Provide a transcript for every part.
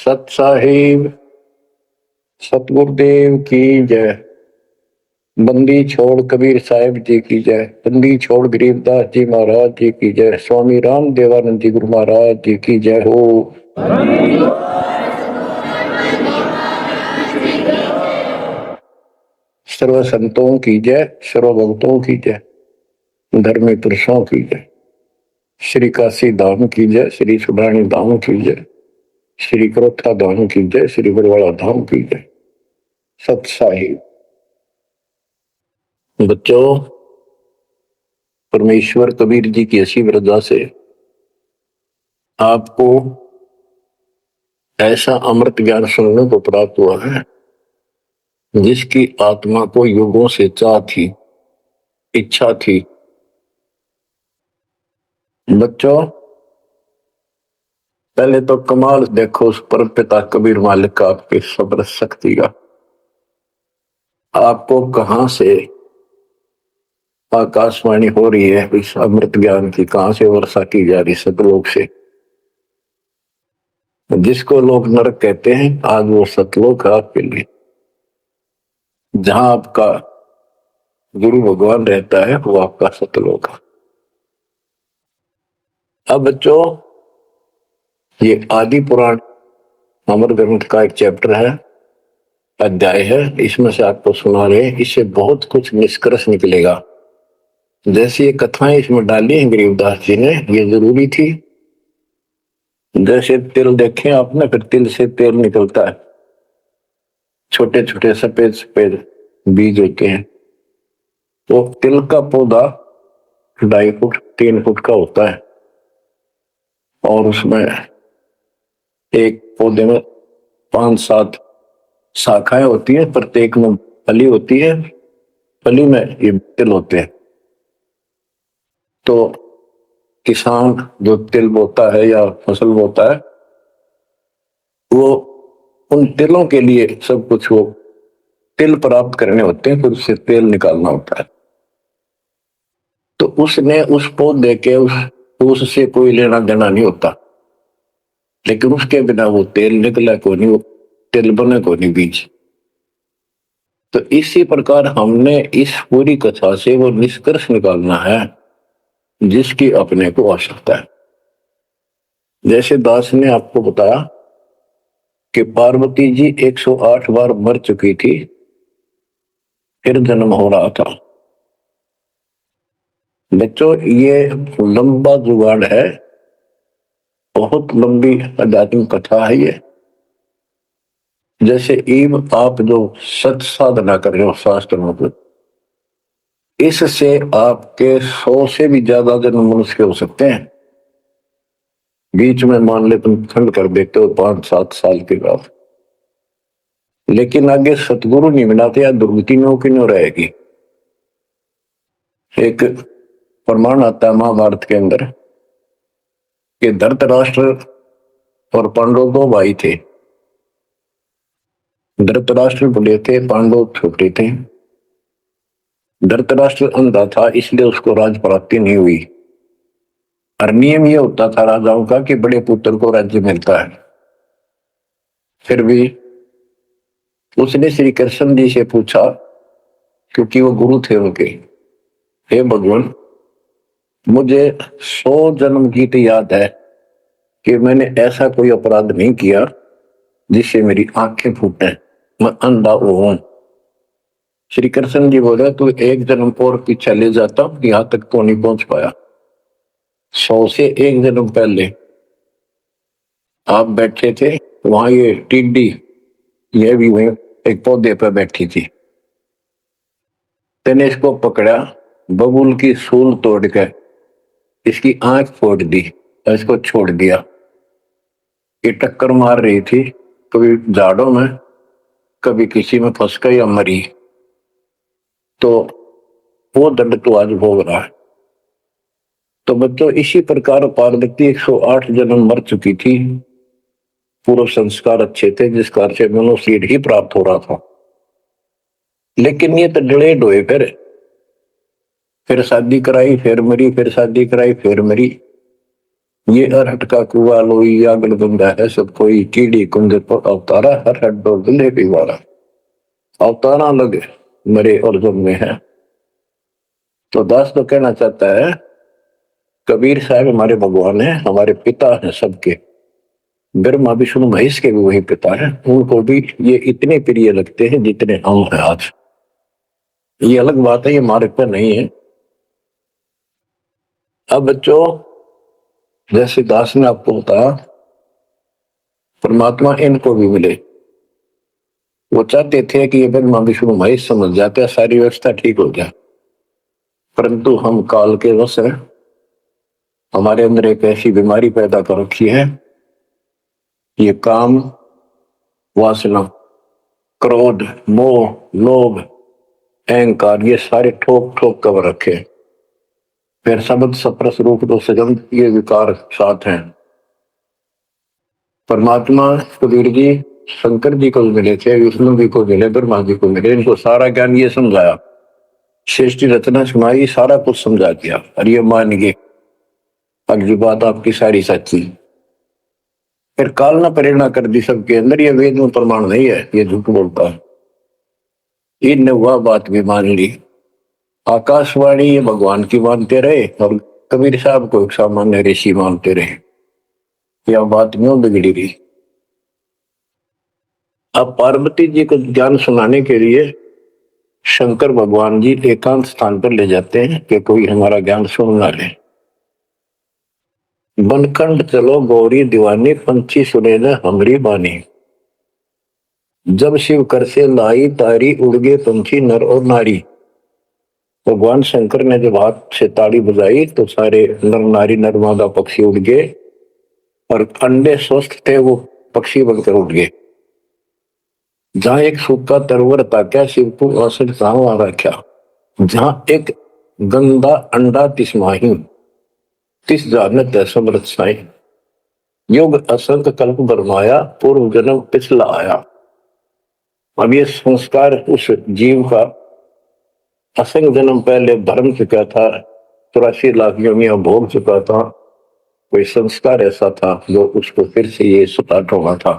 सत साहिब सतगुरुदेव की जय। बंदी छोड़ कबीर साहिब जी की जय। बंदी छोड़ गरीबदास जी महाराज जी की जय। स्वामी राम देवानंद जी गुरु महाराज जी की जय हो। सर्व संतों की जय, सर्व भक्तों की जय, धर्मी पुरुषों की जय। श्री काशी धाम की जय, श्री सुब्राणी धाम की जय, श्री क्रोथा धाम की जय, श्री बरवाड़ा धाम की जय। सत साहिब बच्चों, परमेश्वर कबीर जी की ऐसी वजह से आपको ऐसा अमृत ज्ञान सुनने को प्राप्त हुआ है जिसकी आत्मा को युगों से चाह थी, इच्छा थी। बच्चों, पहले तो कमाल देखो उस परम पिता कबीर मालिक का, आपके सब्र शक्ति का। आपको कहां से आकाशवाणी हो रही है इस अमृत ज्ञान की, कहां से वर्षा की जा रही सतलोक से। जिसको लोग नरक कहते हैं, आज वो सतलोक है आपके लिए, जहां आपका गुरु भगवान रहता है, वो आपका सतलोक है। अब बच्चों, ये आदि पुराण अमर ग्रंथ का एक चैप्टर है, अध्याय है। इसमें से आपको सुना रहे, इससे बहुत कुछ निष्कर्ष निकलेगा। जैसे ये कथाएं इसमें डाली हैं गरीबदास जी ने, ये जरूरी थी। जैसे तिल देखें आपने, फिर तिल से तेल निकलता है, छोटे छोटे सफेद सफेद बीज होते हैं। तो तिल का पौधा 2.5 फुट 3 फुट का होता है, और उसमें एक पौधे में 5-7 शाखाएं होती है, प्रत्येक में फली होती है, फली में ये तिल होते हैं। तो किसान जो तिल बोता है या फसल बोता है, वो उन तिलों के लिए सब कुछ, वो तिल प्राप्त करने होते हैं, फिर उससे तेल निकालना होता है। तो उसने उस पौधे के उससे कोई लेना देना नहीं होता, लेकिन उसके बिना वो तेल निकला को नहीं, वो तिल बने को नहीं बीज। तो इसी प्रकार हमने इस पूरी कथा से वो निष्कर्ष निकालना है जिसकी अपने को आवश्यकता है। जैसे दास ने आपको बताया कि पार्वती जी 108 बार मर चुकी थी, फिर जन्म हो रहा था। बच्चों, ये लंबा जुगाड़ है, बहुत लंबी आध्यात्मिक कथा है ये। जैसे ईब आप जो सत साधना कर रहे हो शास्त्रों को, इससे आपके 100 से भी ज्यादा जन्म मनुष्य हो सकते हैं। बीच में मान ले तुम खंड कर देते हो 5-7 साल के बाद, लेकिन आगे सतगुरु नहीं बनाते, या दुर्गति नो की नो रहेगी। एक प्रमाण आता है महाभारत के अंदर कि धृतराष्ट्र और पांडव 2 भाई थे। धृतराष्ट्र बड़े थे, पांडव छोटे थे। धृतराष्ट्र अंधा था, इसलिए उसको राज प्राप्ति नहीं हुई। और नियम ये होता था राजाओं का कि बड़े पुत्र को राज्य मिलता है। फिर भी उसने श्री कृष्ण जी से पूछा, क्योंकि वो गुरु थे उनके, हे भगवान, मुझे 100 जन्म की तो याद है कि मैंने ऐसा कोई अपराध नहीं किया जिससे मेरी आंखें फूटे, मैं अंधा हूं। श्री कृष्ण जी बोले, तू 1 जन्म और पीछे ले जाता, यहां तक तो नहीं पहुंच पाया। 100 से 1 जन्म पहले आप बैठे थे वहां, ये टिड्डी ये भी वहीं एक पौधे पर बैठी थी। तेने इसको पकड़ा, बबूल की सूल तोड़ के इसकी आंख फोड़ दी और इसको छोड़ दिया। ये टक्कर मार रही थी, कभी झाड़ों में, कभी किसी में फंस गई या मरी। तो वो दंड तो आज भोग रहा है। तो बच्चों, इसी प्रकार पार्वती 108 जन्म मर चुकी थी, पूर्व संस्कार अच्छे थे, जिस कारण से मनुष्य ही प्राप्त हो रहा था। लेकिन ये तो डिलेड हुए, फिर शादी कराई, फिर मरी, फिर शादी कराई, फिर मरी। ये अरहट का कुआ लोई आगल बंदा है सब कोई कीड़ी कुंज पर अवतारा हर हट डोल दिले पीवारा। अवतारा लगे मरे और जन्मे हैं। तो दास तो कहना चाहता है कबीर साहब हमारे भगवान है, हमारे पिता हैं सबके, ब्रह्मा विष्णु महेश के भी वही पिता है, उनको भी ये इतने प्रिय लगते हैं जितने हम हैं आज। ये अलग बात है, ये हमारे पर नहीं है। अब बच्चों जैसे दास ने आपको बताया परमात्मा इनको भी मिले, वो चाहते थे कि ये ब्रह्मा विष्णु महेश समझ जाते सारी व्यवस्था ठीक हो जाए, परंतु हम काल के वश हैं, हमारे अंदर एक ऐसी बीमारी पैदा कर रखी है, ये काम वासना क्रोध मोह लोभ अहंकार ये सारे ठोक ठोक कर रखे। फिर शब्द सप्रस रूप दो सजन ये विकार साथ हैं। परमात्मा कबीर जी शंकर जी को मिले थे, विष्णु जी को मिले, ब्रह्मा जी को मिले, इनको सारा ज्ञान ये समझाया, सृष्टि रचना सुनाई, सारा कुछ समझा दिया और ये मान गए अगली बात आपकी सारी सच्ची। फिर काल ना प्रेरणा कर दी सबके अंदर, ये वेद में प्रमाण नहीं है, ये झूठ बोलता है। इनने वह बात भी मान ली, आकाशवाणी ये भगवान की मानते रहे और कबीर साहब को एक सामान्य ऋषि मानते रहे, यह बात क्यों बिगड़ी रही। अब पार्वती जी को ज्ञान सुनाने के लिए शंकर भगवान जी एकांत स्थान पर ले जाते हैं कि कोई हमारा ज्ञान सुन ना ले। बनखंड चलो गौरी दीवानी पंछी सुने न हमरी बानी, जब शिव कर से लाई तारी उड़ गए पंछी नर और नारी। भगवान शंकर ने जब हाथ से ताड़ी बजाई तो सारे नर नारी नर मादा पक्षी उड़ गए और अंडे स्वस्थ थे वो पक्षी बनकर उड़ गए। जहां एक सूखा तरवर था क्या शिव को असर वहां रखा, जहां एक गंदा अंडा तिस्माही तिस जानत समृत साई, युग असंख्य कल्प बरमाया पूर्व जन्म पिछला आया। अब ये संस्कार उस जीव का असंख्य जन्म पहले भरम चुका था, 84 लाख योनियां भोग चुका था, कोई संस्कार ऐसा था जो उसको फिर से ये स्टार्ट होना था।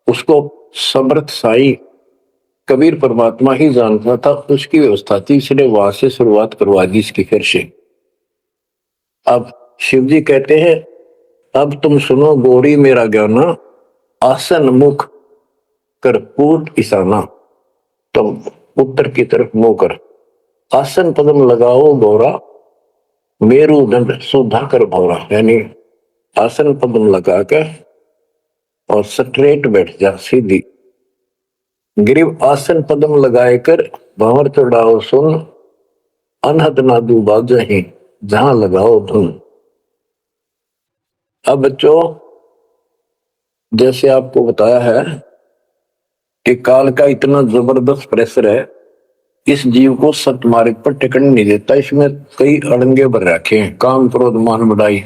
उसको समर्थ साई कबीर परमात्मा ही जानता था, उसकी व्यवस्था थी, इसने वहां से शुरुआत करवा दी इसकी फिर से। अब शिव जी कहते हैं अब तुम सुनो गौरी मेरा ज्ञाना, आसन मुख कर पूर्व ईशाना, तुम उत्तर की तरफ मुंह कर, आसन पदम लगाओ गौरा, मेरुदंड सुधा कर भौरा, यानी आसन पदम लगा कर और स्ट्रेट बैठ जा सीधी, ग्रीव आसन पदम लगाए कर भंवर चढ़ाओ सुन, अनहद नादू बाजही जहां लगाओ धुन। अब बच्चों जैसे आपको बताया है कि काल का इतना जबरदस्त प्रेशर है, इस जीव को सत्य मार्ग पर टिकने नहीं देता, इसमें कई अड़ंगे भर रखे हैं, काम क्रोध मान बढ़ाई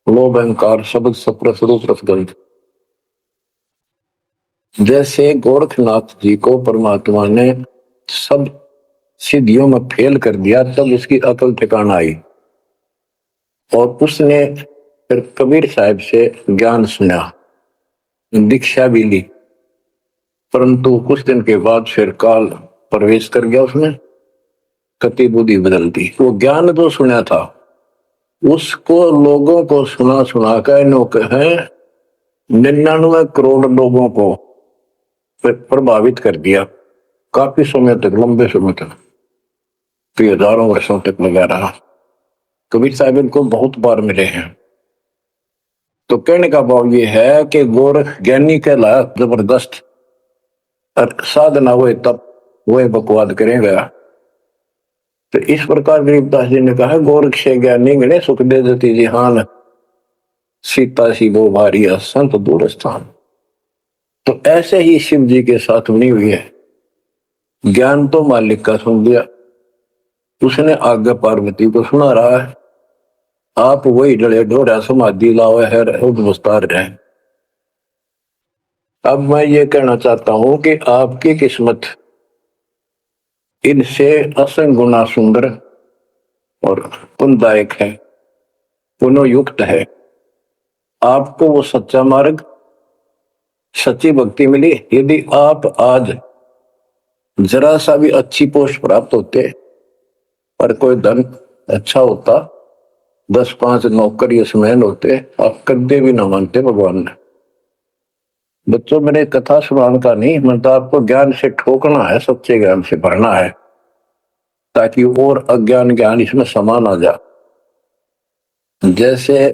लोभ अहंकार शब्द सप्रस रूप रसगंध। जैसे गोरखनाथ जी को परमात्मा ने सब सिद्धियों में फेल कर दिया, तब उसकी अकल ठिकाना आई और उसने फिर कबीर साहब से ज्ञान सुना, दीक्षा भी ली, परंतु कुछ दिन के बाद फिर काल प्रवेश कर गया, उसने कति बुद्धि बदल दी। वो ज्ञान जो सुना था उसको लोगों को सुना सुना कर 99 करोड़ लोगों को प्रभावित कर दिया, काफी समय तक, लंबे समय तक, तो हजारों वर्षों तक लगा रहा। कबीर साहब इनको बहुत बार मिले हैं। तो कहने का भाव ये है कि गोरख ज्ञानी कहलाया जबरदस्त, और साधना हुए तब वह बकवाद करेगा। तो इस प्रकार गरीबदास जी ने कहा गोरख से ज्ञानी गणे सुख दे देती जिहान, सीता सी वो भारी संत दूर स्थान। तो ऐसे ही शिव जी के साथ बनी हुई है, ज्ञान तो मालिक का सुन दिया, उसने आगे पार्वती को सुना रहा है, आप वही डले ढोरा समाधि लाओ है उद्वस्तार रहे। अब मैं ये कहना चाहता हूं कि आपकी किस्मत इनसे असंग गुना सुंदर और पुण्यदायक है। पुनः युक्त है। आपको वो सच्चा मार्ग, सच्ची भक्ति मिली। यदि आप आज जरा सा भी अच्छी पोस्ट प्राप्त होते और कोई धन अच्छा होता, 10-5 नौकर यशमैन होते, आप कदे भी ना मानते भगवान ने। बच्चों, मैंने कथा सुनाने का नहीं, मैं तो आपको ज्ञान से ठोकना है, सच्चे ज्ञान से भरना है, ताकि और अज्ञान ज्ञान इसमें समा ना जा। जैसे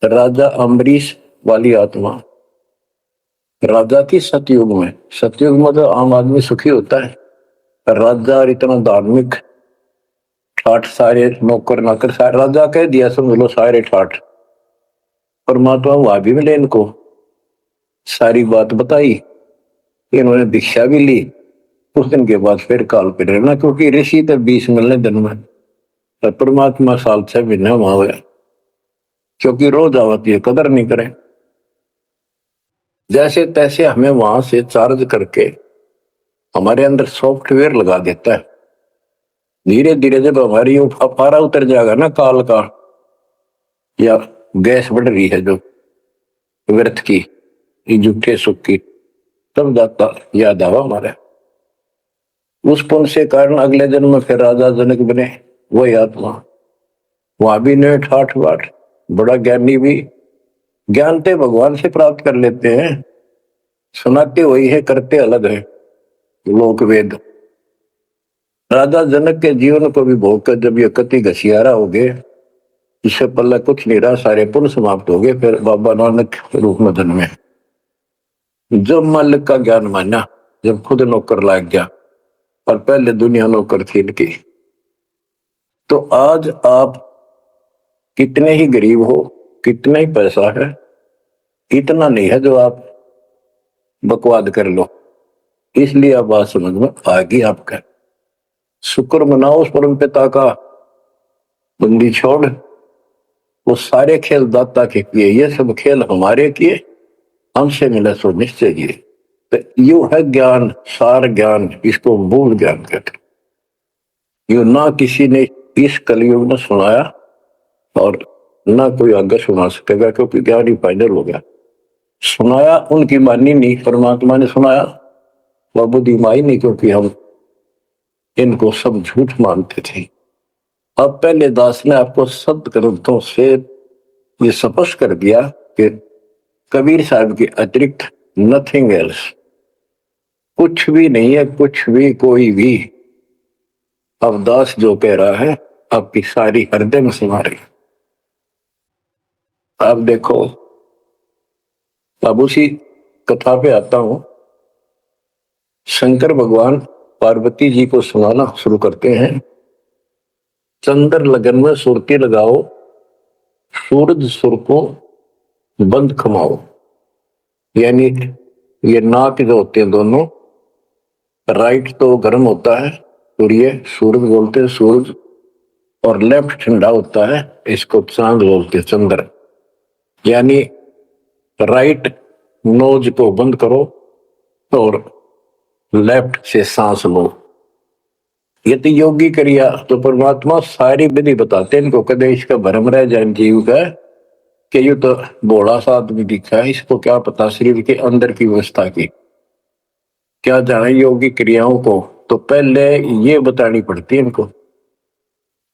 राजा अम्बरीश वाली आत्मा राजा थी सतयुग में। सतयुग में तो आम आदमी सुखी होता है, राजा और इतना धार्मिक, ठाठ सारे नौकर नाकर सारे, राजा कह दिया समझ लो सारे ठाठ। परमात्मा वहां भी मिले इनको, सारी बात बताई, इन्होंने दीक्षा भी ली। कुछ दिन के बाद फिर काल पे रहना, क्योंकि ऋषि तो 20 मिलने दिन में, तो परमात्मा साल 6 महीने वहां हुए, क्योंकि रोज आवती है, कदर नहीं करे। जैसे तैसे हमें वहां से चार्ज करके हमारे अंदर सॉफ्टवेयर लगा देता है। धीरे धीरे जब हमारी पारा उतर जाएगा ना काल का, या गैस बढ़ रही है जो व्यर्थ की, झूठे सुख की, तब जाता याद आवा हमारे। उस पुण्य से कारण अगले जन्म में फिर राजा जनक बने, वही आत्मा। वहां भी ने ठाठ बाट, बड़ा ज्ञानी भी, ज्ञानते भगवान से प्राप्त कर लेते हैं, सुनाते वही है, करते अलग है। लोक वेद। राजा जनक के जीवन को भी भोग कर जब ये कति घसियारा हो गए, इससे पल्ला कुछ नहीं रहा, सारे पुण्य समाप्त हो गए। फिर बाबा नानक रूप में जन्मे। जब मालिक का ज्ञान माना, जब खुद नौकर लाग गया, और पहले दुनिया नौकर थी इनकी। तो आज आप कितने ही गरीब हो, कितना ही पैसा है, इतना नहीं है जो आप बकवाद कर लो। इसलिए अब बात समझ में आ गई आपका। शुक्र मनाओ उस परम पिता का, बंदी छोड़। वो सारे खेल दाता के किए, ये सब खेल हमारे किए, हमसे मिला सो निश्चय किए। तो यू है ज्ञान, सार ज्ञान, इसको मूल ज्ञान कहते। यू ना किसी ने इस कलयुग में सुनाया, और ना कोई आगे सुना सकेगा, क्योंकि ज्ञान ही फाइनल हो गया। सुनाया उनकी मानी नहीं, परमात्मा ने सुनाया, वह बुद्धि माई नहीं, क्योंकि हम इनको सब झूठ मानते थे। अब पहले दास ने आपको सत्य ग्रंथों से ये स्पष्ट कर दिया कि कबीर साहब के अतिरिक्त नथिंग एल्स, कुछ भी नहीं है, कुछ भी, कोई भी। अब दास जो कह रहा है आपकी सारी हृदय में समा रही। आप देखो, अब उसी कथा पे आता हूं। शंकर भगवान पार्वती जी को सुनाना शुरू करते हैं। चंद्र लगन में सुरती लगाओ, सूरज सुर को बंद खमाओ। यानी ये नाक जो होते हैं दोनों, राइट तो गर्म होता है, सूर्य, सूरज बोलते हैं सूरज, और लेफ्ट ठंडा होता है, इसको चांद बोलते हैं चंद्र। यानी राइट नोज को बंद करो और लेफ्ट से सांस लो। ये तो योगी क्रिया। तो परमात्मा सारी विधि बताते हैं इनको, कदे इसका भ्रम रह जाए जीव का कि ये तो भोला सा आदमी दिखा है, इसको क्या पता शरीर के अंदर की व्यवस्था की, क्या जाने योगी क्रियाओं को। तो पहले ये बतानी पड़ती है इनको,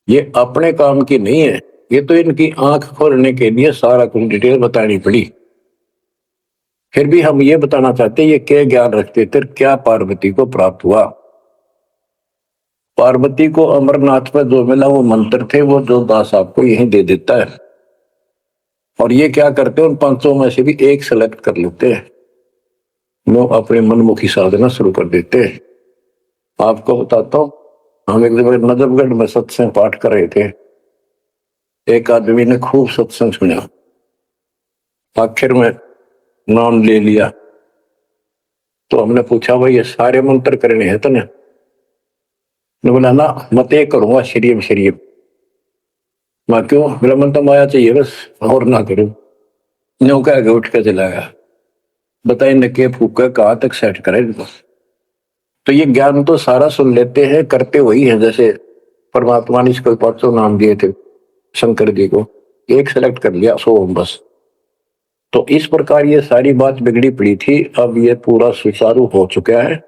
ये अपने काम की नहीं है, ये तो इनकी आंख खोलने के लिए सारा कुछ डिटेल बतानी पड़ी। फिर भी हम ये बताना चाहते ये क्या ज्ञान रखते थे, क्या पार्वती को प्राप्त हुआ। पार्वती को अमरनाथ में जो मिला वो मंत्र थे, वो जो दास आपको यही दे देता है। और ये क्या करते हैं, उन 500 में से भी एक सेलेक्ट कर लेते हैं, वो अपने मनमुखी साधना शुरू कर देते हैं। आपको बताता हूँ, हम एक जगह नजफगढ़ में सत्संग पाठ कर रहे थे। एक आदमी ने खूब सत्संग सुना, आखिर में नाम ले लिया। तो हमने पूछा, भाई ये सारे मंत्र करने हैं तो ना? बोला ना, मत ये करूंगा शरीम शरीम। मैं क्यों? मेरा मन तो माया चाहिए बस, और ना करूं। न्यू कह के उठ के चला गया। बताइए न के फूका कहाँ तक सेट करे बस। तो ये ज्ञान तो सारा सुन लेते हैं, करते वही है। जैसे परमात्मा ने इसको 500 नाम दिए थे शंकर जी को, एक सेलेक्ट कर लिया सोम बस। तो इस प्रकार ये सारी बात बिगड़ी पड़ी थी, अब ये पूरा सुचारू हो चुका है।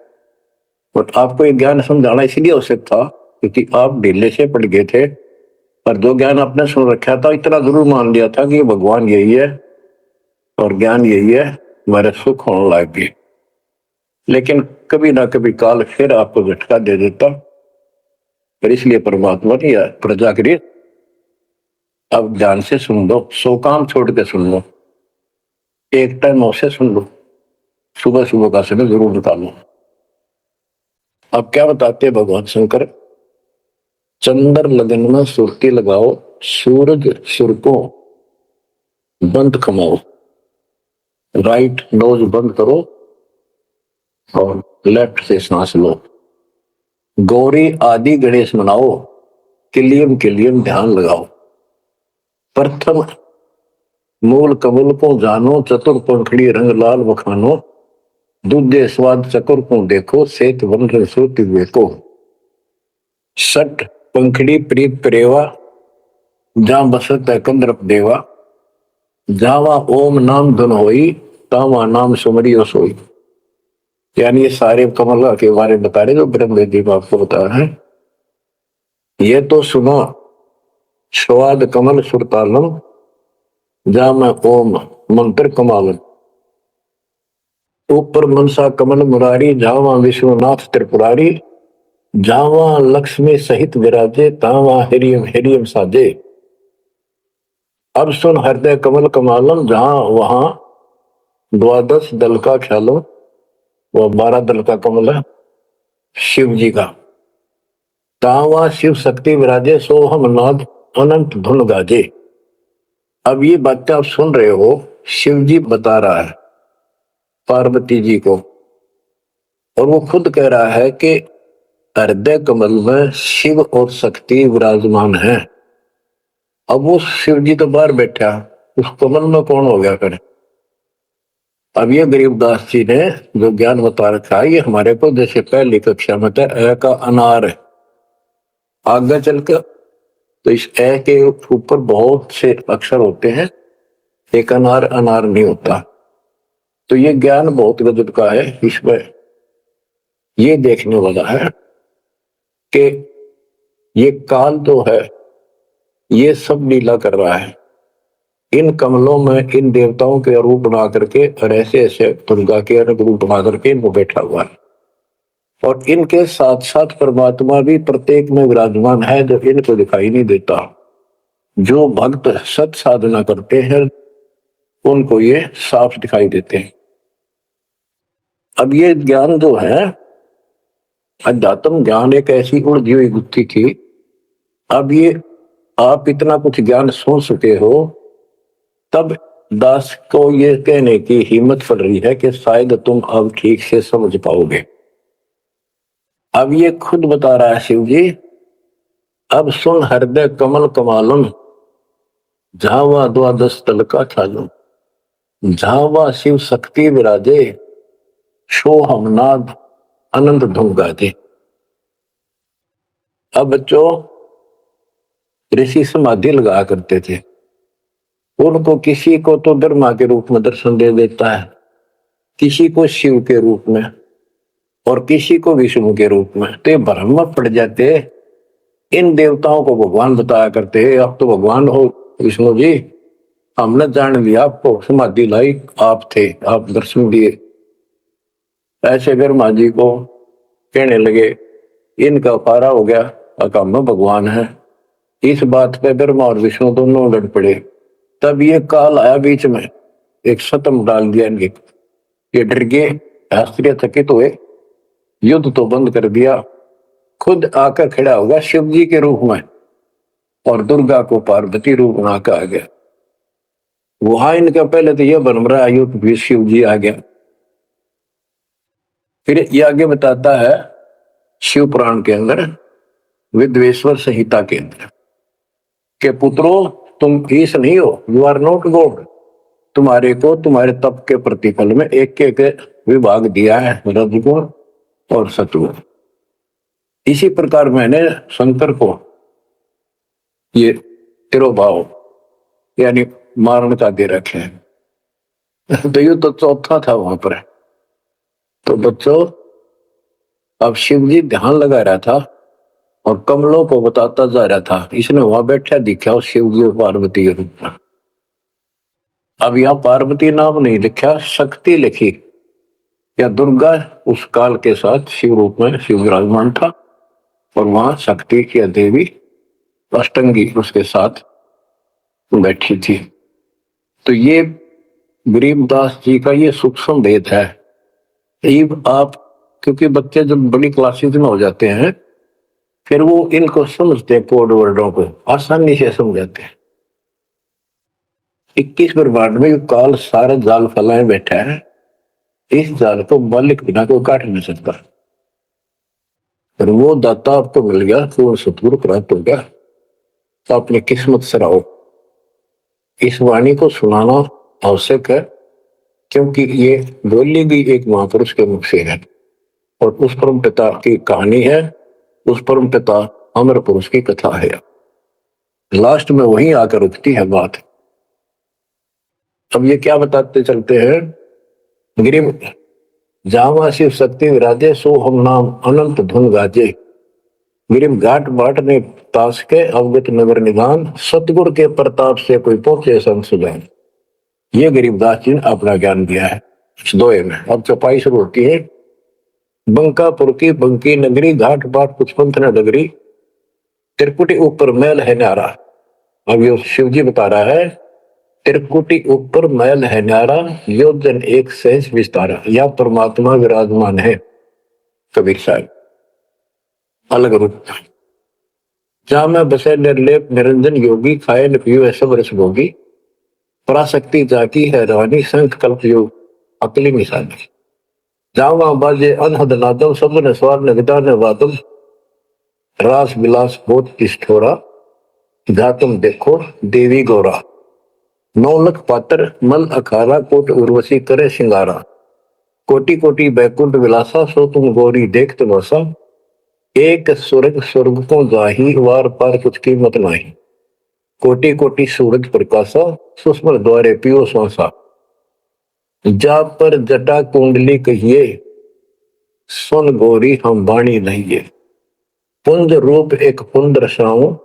और आपको ये ज्ञान समझाना इसलिए आवश्यक था क्योंकि आप ढीले से पड़ गए थे, पर जो ज्ञान आपने सुन रखा था इतना जरूर मान लिया था कि भगवान यही है और ज्ञान यही है, मेरे सुख होने लग गए। लेकिन कभी ना कभी काल फिर आपको झटका दे देता, पर इसलिए परमात्मा ने प्रजा करी अब ध्यान से सुन लो, 100 काम छोड़ के सुन लो, एक टाइम से सुन लो, सुबह सुबह का समय जरूर निकालो। अब क्या बताते हैं भगवान शंकर, चंद्र लगन में सुर्ती लगाओ, सूरज सुर को बंद कमाओ, राइट नोज बंद करो और लेफ्ट से सांस लो, गौरी आदि गणेश मनाओ, किलियम किलियम ध्यान लगाओ, प्रथम मूल कमल को जानो, चतुर पंखड़ी रंग लाल बखानो, दूजे स्वाद चकुर को देखो, सेत वन श्रुति देखो, सट पंखड़ी प्रीत प्रेवा, जहां बसत है कंद्रप देवा, जावा ओम नाम धुन होई, तावा नाम सुमरियो सोई। यानी ये सारे कमल के बारे में बता रहे जो ब्रह्मवेद जी आपको बता रहे हैं। ये तो सुनो, स्वाद कमल सुरतालम, जा मैं ओम मंत्र कमालन, ऊपर मनसा कमल मुरारी, जावा विश्वनाथ त्रिपुरारी, जावा लक्ष्मी सहित विराजे, तावा हिरियम हिरियम साजे। अब सुन हृदय कमल कमालम, जहां वहां 12 दल का ख्यालो, वो 12 दल का कमल है शिव जी का, तावा शिव शक्ति विराजे, सोहम नाद अनंत धुन गाजे। अब ये बातें आप सुन रहे हो, शिव जी बता रहा है पार्वती जी को, और वो खुद कह रहा है कि हृदय कमल में शिव और शक्ति विराजमान है। अब वो शिव जी तो बाहर बैठा, उस कमल में कौन हो गया करे। अब ये गरीबदास जी ने जो ज्ञान बता रखा है, ये हमारे को जैसे पहली कक्षा में था अ का अनार है, आगे चल के तो इस ए के ऊपर बहुत से अक्षर होते हैं, एक अनार अनार नहीं होता। तो ये ज्ञान बहुत गजब का है। इसमें ये देखने वाला है कि ये काल जो है ये सब लीला कर रहा है, इन कमलों में इन देवताओं के रूप बना करके और ऐसे ऐसे दुर्गा के रूप बना करके इनको बैठा हुआ है, और इनके साथ साथ परमात्मा भी प्रत्येक में विराजमान है जो इनको दिखाई नहीं देता। जो भक्त सत साधना करते हैं उनको ये साफ दिखाई देते हैं। अब ये ज्ञान जो है अध्यात्म ज्ञान एक ऐसी उलझी हुई गुत्थी थी। अब ये आप इतना कुछ ज्ञान सुन चुके हो, तब दास को ये कहने की हिम्मत पड़ रही है कि शायद तुम अब ठीक से समझ पाओगे। अब ये खुद बता रहा है शिव जी, अब सुन हृदय कमल कमालम, झावा 12 तल का ख्यालम, झावा शिव शक्ति विराजे, सोहम नाद अनंत धुन गाजे। अब बच्चों, ऋषि समाधि लगा करते थे, उनको किसी को तो ब्रह्मा के रूप में दर्शन दे देता है, किसी को शिव के रूप में और किसी को विष्णु के रूप में। तो ये भ्रम में पड़ जाते, इन देवताओं को भगवान बताया करते, आप तो भगवान हो विष्णु जी, हमने जान लिया आपको, समाधि लाई आप थे, आप दर्शन दिए। ऐसे ब्रह्मा जी को कहने लगे इनका पारा हो गया, हम भगवान है। इस बात पे ब्रह्मा और विष्णु दोनों लड़ पड़े। तब ये काल आया बीच में, एक सतम डाल दिया इनके, ये डर गए, आश्चर्यचकित हुए, युद्ध तो बंद कर दिया, खुद आकर खड़ा होगा शिव जी के रूप में और दुर्गा को पार्वती रूप बना कर आ गया। वहां इनका पहले तो यह बन रहा युद्ध भी शिव जी आ गया। फिर ये आगे बताता है शिव पुराण के अंदर, विद्वेश्वर संहिता के अंदर, के पुत्रों तुम ईश नहीं हो, यू आर नॉट गॉड, तुम्हारे को तुम्हारे तप के प्रतिफल में एक एक विभाग दिया है, रजगुण और सतगुण। इसी प्रकार मैंने शंकर को ये तिरोभाव यानी मारण का दे रखे हैं। तो ये तो चौथा था वहां पर। तो बच्चों, अब शिव जी ध्यान लगा रहा था और कमलों को बताता जा रहा था। इसने वहां बैठा दिखा उस शिव जी और पार्वती के रूप में। अब यहाँ पार्वती नाम नहीं लिखा, शक्ति लिखी, या दुर्गा उस काल के साथ शिव रूप में शिव विराजमान था, और वहां शक्ति की देवी अष्टंगी उसके साथ बैठी थी। तो ये गरीबदास जी का ये सूक्ष्म भेद है। आप, क्योंकि बच्चे जब बड़ी क्लासेस में हो जाते हैं फिर वो इनको समझते हैं, कोड वर्डों को आसानी से समझाते हैं। 21 ब्रह्मांड में काल सारा जाल फैलाए बैठा है, इस जाल को मालिक बिना कोई काट नहीं सकता। और वो दाता आपको मिल गया, तो सतगुरु प्राप्त हो गया, तो अपनी किस्मत सराहो। इस वाणी को सुनाना आवश्यक है, क्योंकि ये बोली भी एक महापुरुष के मुख से है, और उस परम पिता की कहानी है, उस परम पिता अमर पुरुष की कथा है। लास्ट में वहीं आकर रुकती है बात। अब ये क्या बताते चलते हैं, गिरिम जावा शिव शक्ति विराजे, सो हम नाम अनंत धुन गाजे। गिरिम घाट बाट ने ताश के अवगत नगर निदान, सतगुरु के प्रताप से कोई पहुंचे संसुदान। ये गरीबदास जी ने अपना ज्ञान दिया है इस दोहे में। अब चौपाई शुरू होती है। बंकापुर की बंकी नगरी, घाट बाट कुछ पंथ न डगरी, त्रिकुटी ऊपर महल है न्यारा। अब ये शिव जी बता रहा है, त्रिकुटी ऊपर महल है न्यारा, योजन एक सहज विस्तारा। या परमात्मा विराजमान है, कबीर साहब अलग रूप। जहां में बसे निर्लेप निरंजन योगी, खाए न पियो सब रस भोगी। पराशक्ति जाकी है रानी, संख कल्प योग अकली निशानी। जहां बाजे अनहद नादम, सब ने स्वार न विदा न वादम। रास विलास बहुत किष्ठोरा, जा तुम देखो देवी गौरा। 9 लख पात्र मल अखारा, कोट उर्वशी करे सिंगारा। कोटि कोटि बैकुंठ विलासा, सो तुम गौरी देख तमाशा। एक स्वर्ग स्वर्ग को जाही, वार पार कुछ कीमत नाही। कोटि कोटि सूरज प्रकाशा, सुषमल द्वारे पियो श्वासा। जा पर जटा कुंडली कहिए, सुन गौरी हम वाणी लहिए। पुंज रूप एक पुंज रसाऊं,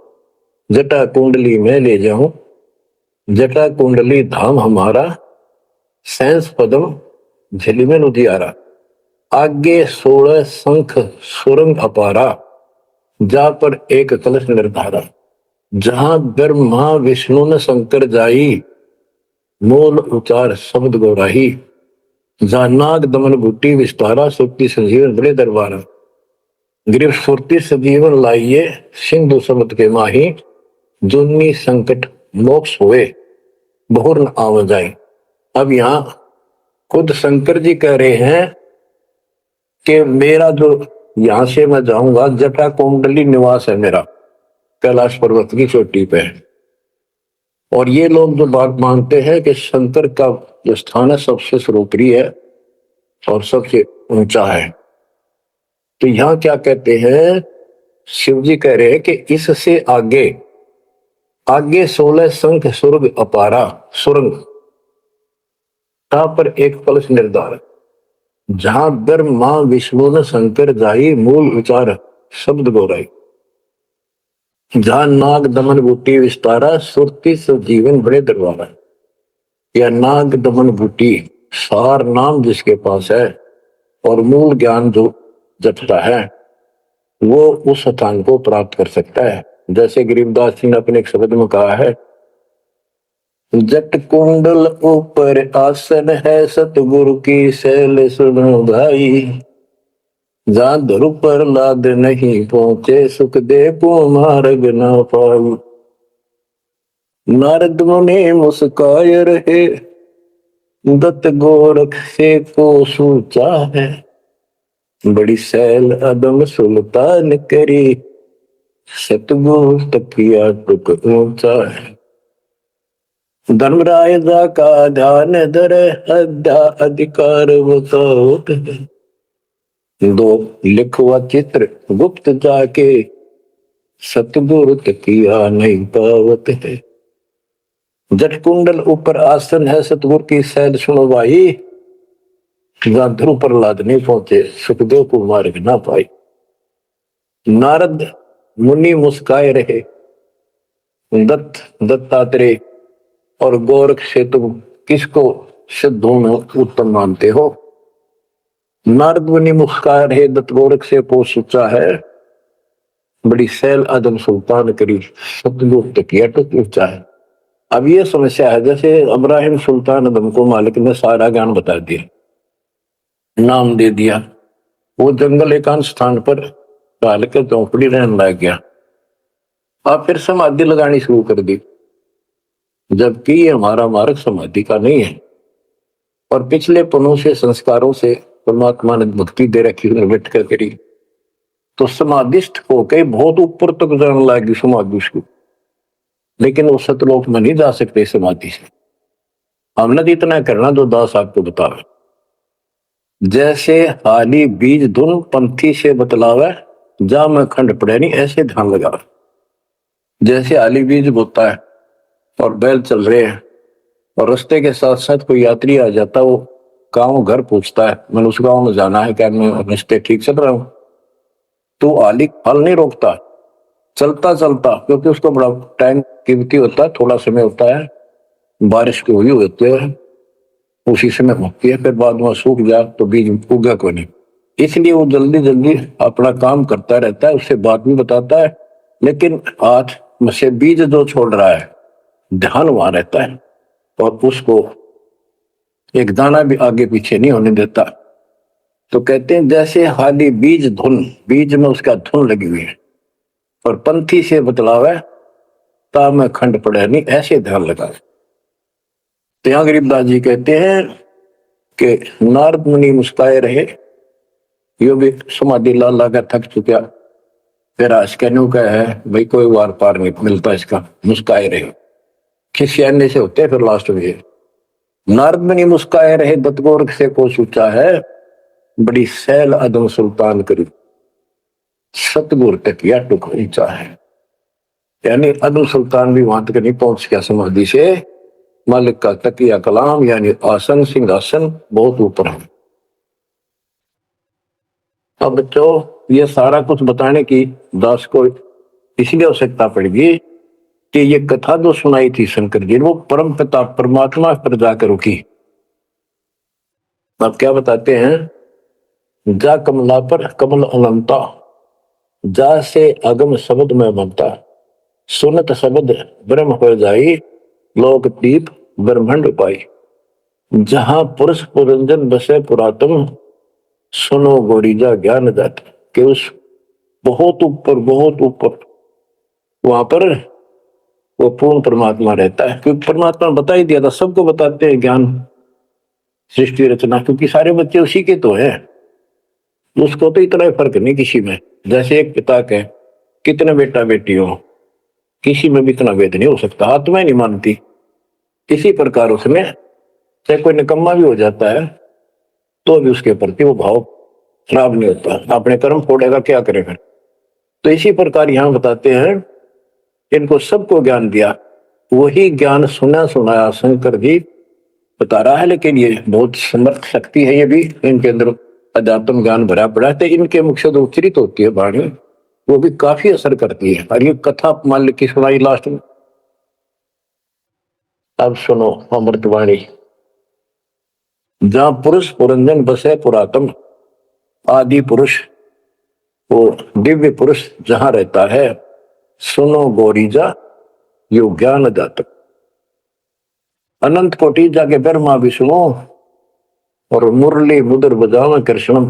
जटा कुंडली में ले जाऊं। जटा कुंडली धाम हमारा, सैंस पदम झिलमिल उजियारा। आगे 16 शंख सुरंग अपारा, जा पर एक कलश निर्धारा। जहां ब्रह्मा विष्णु न शंकर जाई, मूल उचार शब्द गौराही। जहां नाग दमन बूटी विस्तारा, सुक्ति संजीवन बड़े दरबारा। गिरिफ सुरती सजीवन लाइए, सिंधु समुद्र के माही। जुन्नी संकट मोक्ष हुए, बहुर न आव जाए। अब यहाँ खुद शंकर जी कह रहे हैं कि मेरा जो यहां से मैं जाऊंगा, जटा कुंडली निवास है मेरा, कैलाश पर्वत की चोटी पे। और ये लोग जो बात मानते हैं कि शंकर का जो स्थान है सबसे सर्वोपरि है और सबसे ऊंचा है, तो यहां क्या कहते हैं, शिव जी कह रहे हैं कि इससे आगे आगे 16 शंख सुरग अपारा, सुरंग पर एक कलश निर्धार। जहां ब्रह्मा विष्णु न शंकर जाई, मूल विचार शब्द गौराई। जहां नाग दमन बूटी विस्तारा, सुरती सब जीवन बड़े दरबारा। या नाग दमन बूटी सार नाम जिसके पास है और मूल ज्ञान जो जटता है, वो उस स्थान को प्राप्त कर सकता है। जैसे गरीबदास जी ने अपने एक शब्द में कहा है, जट कुंडल ऊपर आसन है, सतगुरु की शैल सुनो भाई। जहां ध्रुव पर लाद नहीं पहुंचे, सुख दे को मार्ग न पाई। नारद मुनि मुस्काय रहे, दत्त गोरख से को सूचा है। बड़ी सैल अदम सुल्तान करी, सतगुरु तकिया टुक ऊंचा है। धर्मराय जा का ध्यान धर, अद्या अधिकार बताओ। दो लिखवा चित्र गुप्त जाके, सतगुरु तकिया नहीं पावत है। जट कुंडल ऊपर आसन है सतगुरु की सैद सुनो भाई, जहां ध्रुव प्रहलाद नहीं पहुंचे सुखदेव को मार्ग ना पाई। नारद मुनि मुस्काए रहे, दत्तात्रेय और गोरख से तुम किसको सिद्धों में उत्तम मानते हो? नारद मुनि मुस्काए रहे, दत्त गोरख से पूछ सोचा है, बड़ी सैल आदम सुल्तान करी सतगुरु तकिया टुक ऊंचा है। अब ये समस्या है, जैसे इब्राहिम सुल्तान आदम को मालिक ने सारा ज्ञान बता दिया, नाम दे दिया, वो जंगल एकांत स्थान पर डाल कर झोंपड़ी रहने लग गया। अब फिर समाधि लगानी शुरू कर दी, जबकि ये हमारा मार्ग समाधि का नहीं है। और पिछले पनों से संस्कारों से परमात्मा ने भक्ति दे रखी, बैठ कर करी, तो समाधिस्थ होके बहुत ऊपर तक जाने लगी समाधि उसको, लेकिन वो सतलोक में नहीं जा सकते समाधि से। हमने तो इतना करना जो दास आपको बतावे, जैसे हाली बीज धुन पंथी से बतलावे, जा में खंड पड़े नहीं ऐसे ध्यान लगा। जैसे हाली बीज बोता है और बैल चल रहे हैं और रास्ते के साथ साथ कोई यात्री आ जाता, वो गाँव घर पूछता है मैंने उस गाँव में जाना है, क्या मैं रास्ते ठीक चल रहा हूँ? तो हाली हल नहीं रोकता, चलता चलता, क्योंकि उसको बड़ा टाइम कीमती होता है, थोड़ा समय होता है, बारिश की हुई होती है उसी समय होती है, फिर बाद में सूख जाए तो बीज उगा को नहीं, इसलिए वो जल्दी जल्दी अपना काम करता रहता है, उससे बात भी बताता है, लेकिन हाथ में से बीज जो छोड़ रहा है ध्यान वहां रहता है और उसको एक दाना भी आगे पीछे नहीं होने देता। तो कहते हैं जैसे हाली बीज धुन, बीज में उसका धुन लगी हुई है, और पंथी से बतलावे ता में खंड पड़े नहीं ऐसे ध्यान लगाए। तो यहां गरीबदास जी कहते हैं कि नारद मुनि मुस्काए रहे, यो भी समाधि ला ला कर थक चुका, फिर आज कहने का है भाई कोई वार पार नहीं मिलता इसका, मुस्काए रहे, खिसियाने से होते फिर लास्ट में। नारद मुनि मुस्काए रहे, दत्त गोरख से को सोचा है, बड़ी सैल अदम सुल्तान करी सतगुरु तकिया टुक ऊंचा है। यानी अदम सुल्तान भी वहां तक नहीं पहुंच गया समाधि से, मालिक का तकिया कलाम यानी आसन सिंहासन बहुत ऊपर है। अब बच्चों ये सारा कुछ बताने की दास को इसलिए आवश्यकता पड़ेगी कि ये कथा जो सुनाई थी शंकर जी ने, वो परम पिता परमात्मा पर जाकर रुकी। अब क्या बताते हैं, जा कमला पर कमल अनंता, जा से अगम शब्द में ममता, सुनत शब्द ब्रह्म हो जाई, लोक दीप ब्रह्मंड पाई, जहां पुरुष पुरंजन बसे पुरातन, सुनो गोरीजा ज्ञान जात। कि उस बहुत ऊपर वहां पर वो पूर्ण परमात्मा रहता है, क्योंकि परमात्मा बता ही दिया था, सबको बताते हैं ज्ञान सृष्टि रचना, क्योंकि सारे बच्चे उसी के तो है, उसको तो इतना फर्क नहीं किसी में। जैसे एक पिता के कितने बेटा बेटी हो, किसी में भी इतना भेद नहीं हो सकता, आत्मा नहीं मानती। इसी प्रकार उसमें चाहे कोई निकम्मा भी हो जाता है तो भी उसके प्रति वो भाव खराब नहीं होता, अपने कर्म फोड़ेगा क्या करेगा। तो इसी प्रकार यहां बताते हैं, इनको सबको ज्ञान दिया, वही ज्ञान सुना सुनाया शंकर जी बता रहा है, लेकिन ये बहुत समर्थ शक्ति है, ये भी इनके अंदर अध्यात्म ज्ञान भरा पड़ा है, तो इनके मुख से जो उच्चरित होती है वाणी वो भी काफी असर करती है। और ये कथा मान ली की सुनाई लास्ट में, अब सुनो अमृतवाणी। जहां पुरुष पुरंजन बसे पुरातन, आदि पुरुष वो दिव्य पुरुष जहां रहता है, सुनो गोरीजा यो ज्ञान जातक, अनंत कोटि जाके ब्रह्मा विष्णु और मुरली मुद्र बजाव कृष्ण,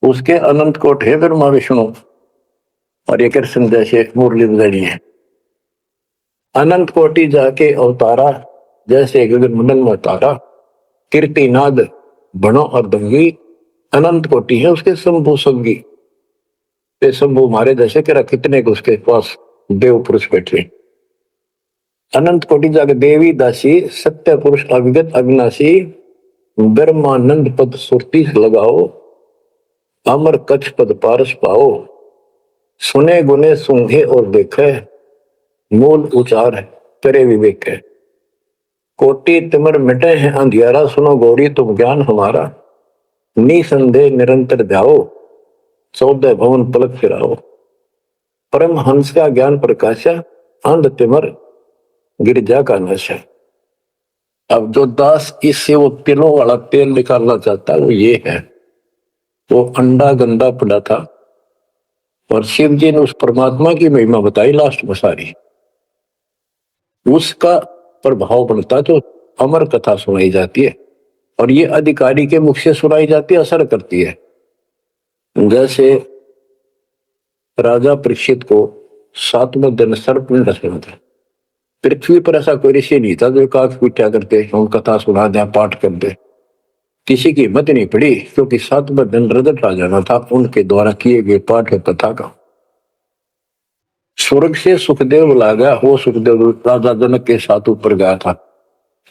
उसके अनंत कोट है ब्रह्मा विष्णु और ये कृष्ण जैसे मुरली बजानी है। अनंत कोटि जाके अवतारा, जैसे गगन मंडल में अवतारा, कीर्तिनाद बनो और दंगी, अनंत कोटि है उसके शंभु संगी, शंभु मारे जैसे कह कितने को उसके पास देव पुरुष बैठे। अनंत कोटि जाके देवी दासी, सत्य पुरुष अविगत अविनाशी, ब्रह्मानंद पद सुरती लगाओ, अमर कच्छ पद पारस पाओ, सुने गुने सूंघे और देखे, मूल उचार करे विवेक है। कोटि तिमिर मिटे हैं अंधियारा, सुनो गौरी तुम ज्ञान हमारा, निसंदेह निरंतर ध्याओ, 14 भवन पलक फिराओ। परम हंस का ज्ञान प्रकाशा, अंध तिमिर गिरजा का नशा। अब जो दास इससे वो तिलों वाला तेल निकालना चाहता है वो ये है। वो अंडा गंदा पड़ा था और शिव जी ने उस परमात्मा की महिमा बताई लास्ट में सारी, उसका प्रभाव बनता तो अमर कथा सुनाई जाती है और ये अधिकारी के मुख से सुनाई जाती है, असर करती है। जैसे राजा परीक्षित को 7वें दिन सर्प ने डसा था। पृथ्वी पर ऐसा कोई ऋषि नहीं था जो काक पीटा करते हम कथा सुना दे पाठ कर दे, किसी की हिम्मत नहीं पड़ी, क्योंकि 7वें दिन रजत आ जाना था उनके द्वारा किए गए पाठ कथा का। स्वर्ग से सुखदेव बुला गया, वो सुखदेव राजा जनक के साथ ऊपर गया था।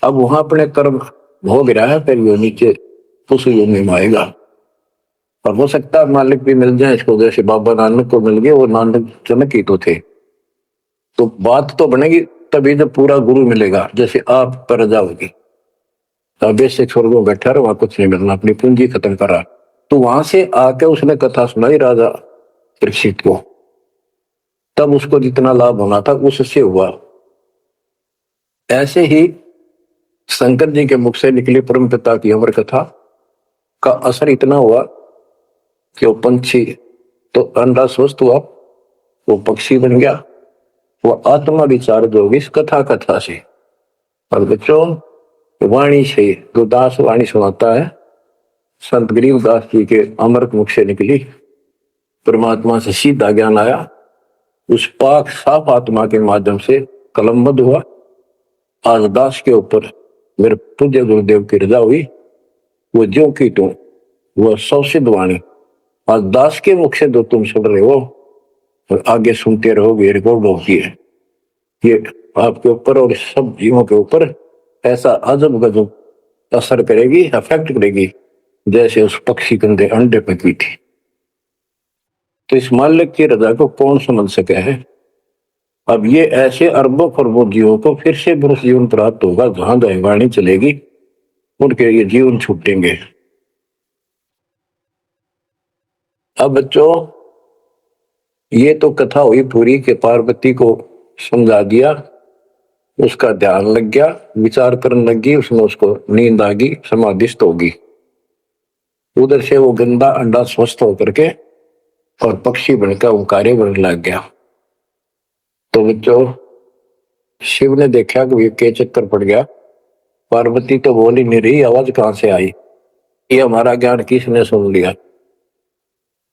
अब वहां अपने कर्म भोग रहा है, फिर वो नीचे उस योनि में आएगा और हो सकता है मालिक भी मिल जाए इसको, जैसे बाबा नानक को मिल गए, वो नानक जनक ही तो थे। तो बात तो बनेगी तभी जब पूरा गुरु मिलेगा, जैसे आप पर जाओगी तब से स्वर्ग में बैठा रहा, वहां कुछ नहीं मिलना, अपनी पूंजी खत्म करा। तो वहां से आके उसने कथा सुनाई राजा परीक्षित को, तब उसको जितना लाभ होना था उससे हुआ। ऐसे ही शंकर जी के मुख से निकली परम पिता की अमर कथा का असर इतना हुआ कि वो पंछी तो अंडा स्वस्थ हुआ, वो पक्षी बन गया, वो आत्मा विचार जो होगी इस कथा से। और बच्चों वाणी से जो दास वाणी सुनाता है, संत गरीब दास जी के अमृत मुख से निकली, परमात्मा से सीधा ज्ञान आया, उस पाक साफ आत्मा के माध्यम से कलमबद्ध हुआ। आज दास के ऊपर मेरे पूज्य गुरुदेव की रजा हुई, वो ज्यों की तुम वो सौसिद्ध वाणी आज दास के मुख से जो तुम सुन रहे हो और आगे सुनते रहोगे, रिकॉर्ड होती है, ये आपके ऊपर और सब जीवों के ऊपर ऐसा अजब गजब असर करेगी, अफेक्ट करेगी, जैसे उस पक्षी गंदे अंडे पे की थी। तो इस मालिक की रजा को कौन समझ सके है। अब ये ऐसे अरबों खरबों जीवों को फिर से पुरुष जीवन प्राप्त होगा, जहां जहां वाणी चलेगी उनके ये जीवन छूटेंगे। अब बच्चों ये तो कथा हुई पूरी के पार्वती को समझा दिया, उसका ध्यान लग गया, विचार करने लगी, उसमें उसको नींद आ गई, समाधिस्थ होगी। उधर से वो गंदा अंडा स्वस्थ होकर के और पक्षी बनकर ओंकारे बनने लग गया। तो बच्चों शिव ने देखा कि ये के चक्कर पड़ गया, पार्वती तो बोल ही नहीं रही, आवाज कहां से आई, ये हमारा ज्ञान किसने सुन लिया।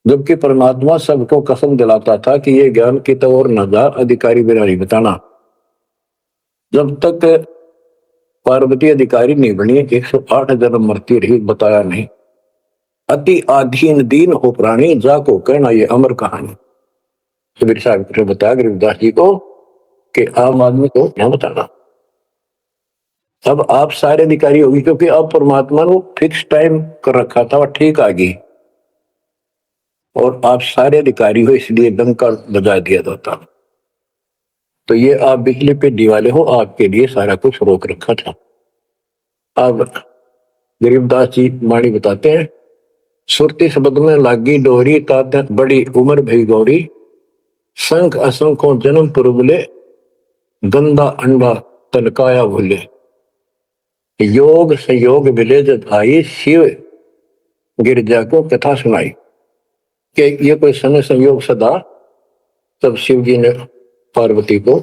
जबकि परमात्मा सबको कसम दिलाता था कि ये ज्ञान की तो और नजार अधिकारी बिना नहीं बताना। जब तक पार्वती अधिकारी नहीं बनी 108 जन्म मरती रही, बताया नहीं। अति आधीन दीन हो प्राणी, जाको कहना ये अमर कहानी। कबीर साहब ने बताया गरीबदास जी को कि आम आदमी को क्या बताना। अब आप सारे अधिकारी होगी, क्योंकि अब परमात्मा ने फिक्स टाइम कर रखा था और ठीक आ गई, और आप सारे अधिकारी हो इसलिए डंका बजा दिया जाता। तो ये आप बिजली पे दीवाले हो, आपके लिए सारा कुछ रोक रखा था। अब गरीबदास जी वाणी बताते हैं, सुरती शब्द में लागी डोरी, तात बड़ी उम्र भई गौरी, संख असंखों जन्म पुरबले, गंदा अंडा तनकाया भूले, योग संयोग मिले जब आई, शिव गिरजा को कथा सुनाई। कि ये कोई समय संयोग सदा, तब शिव जी ने पार्वती को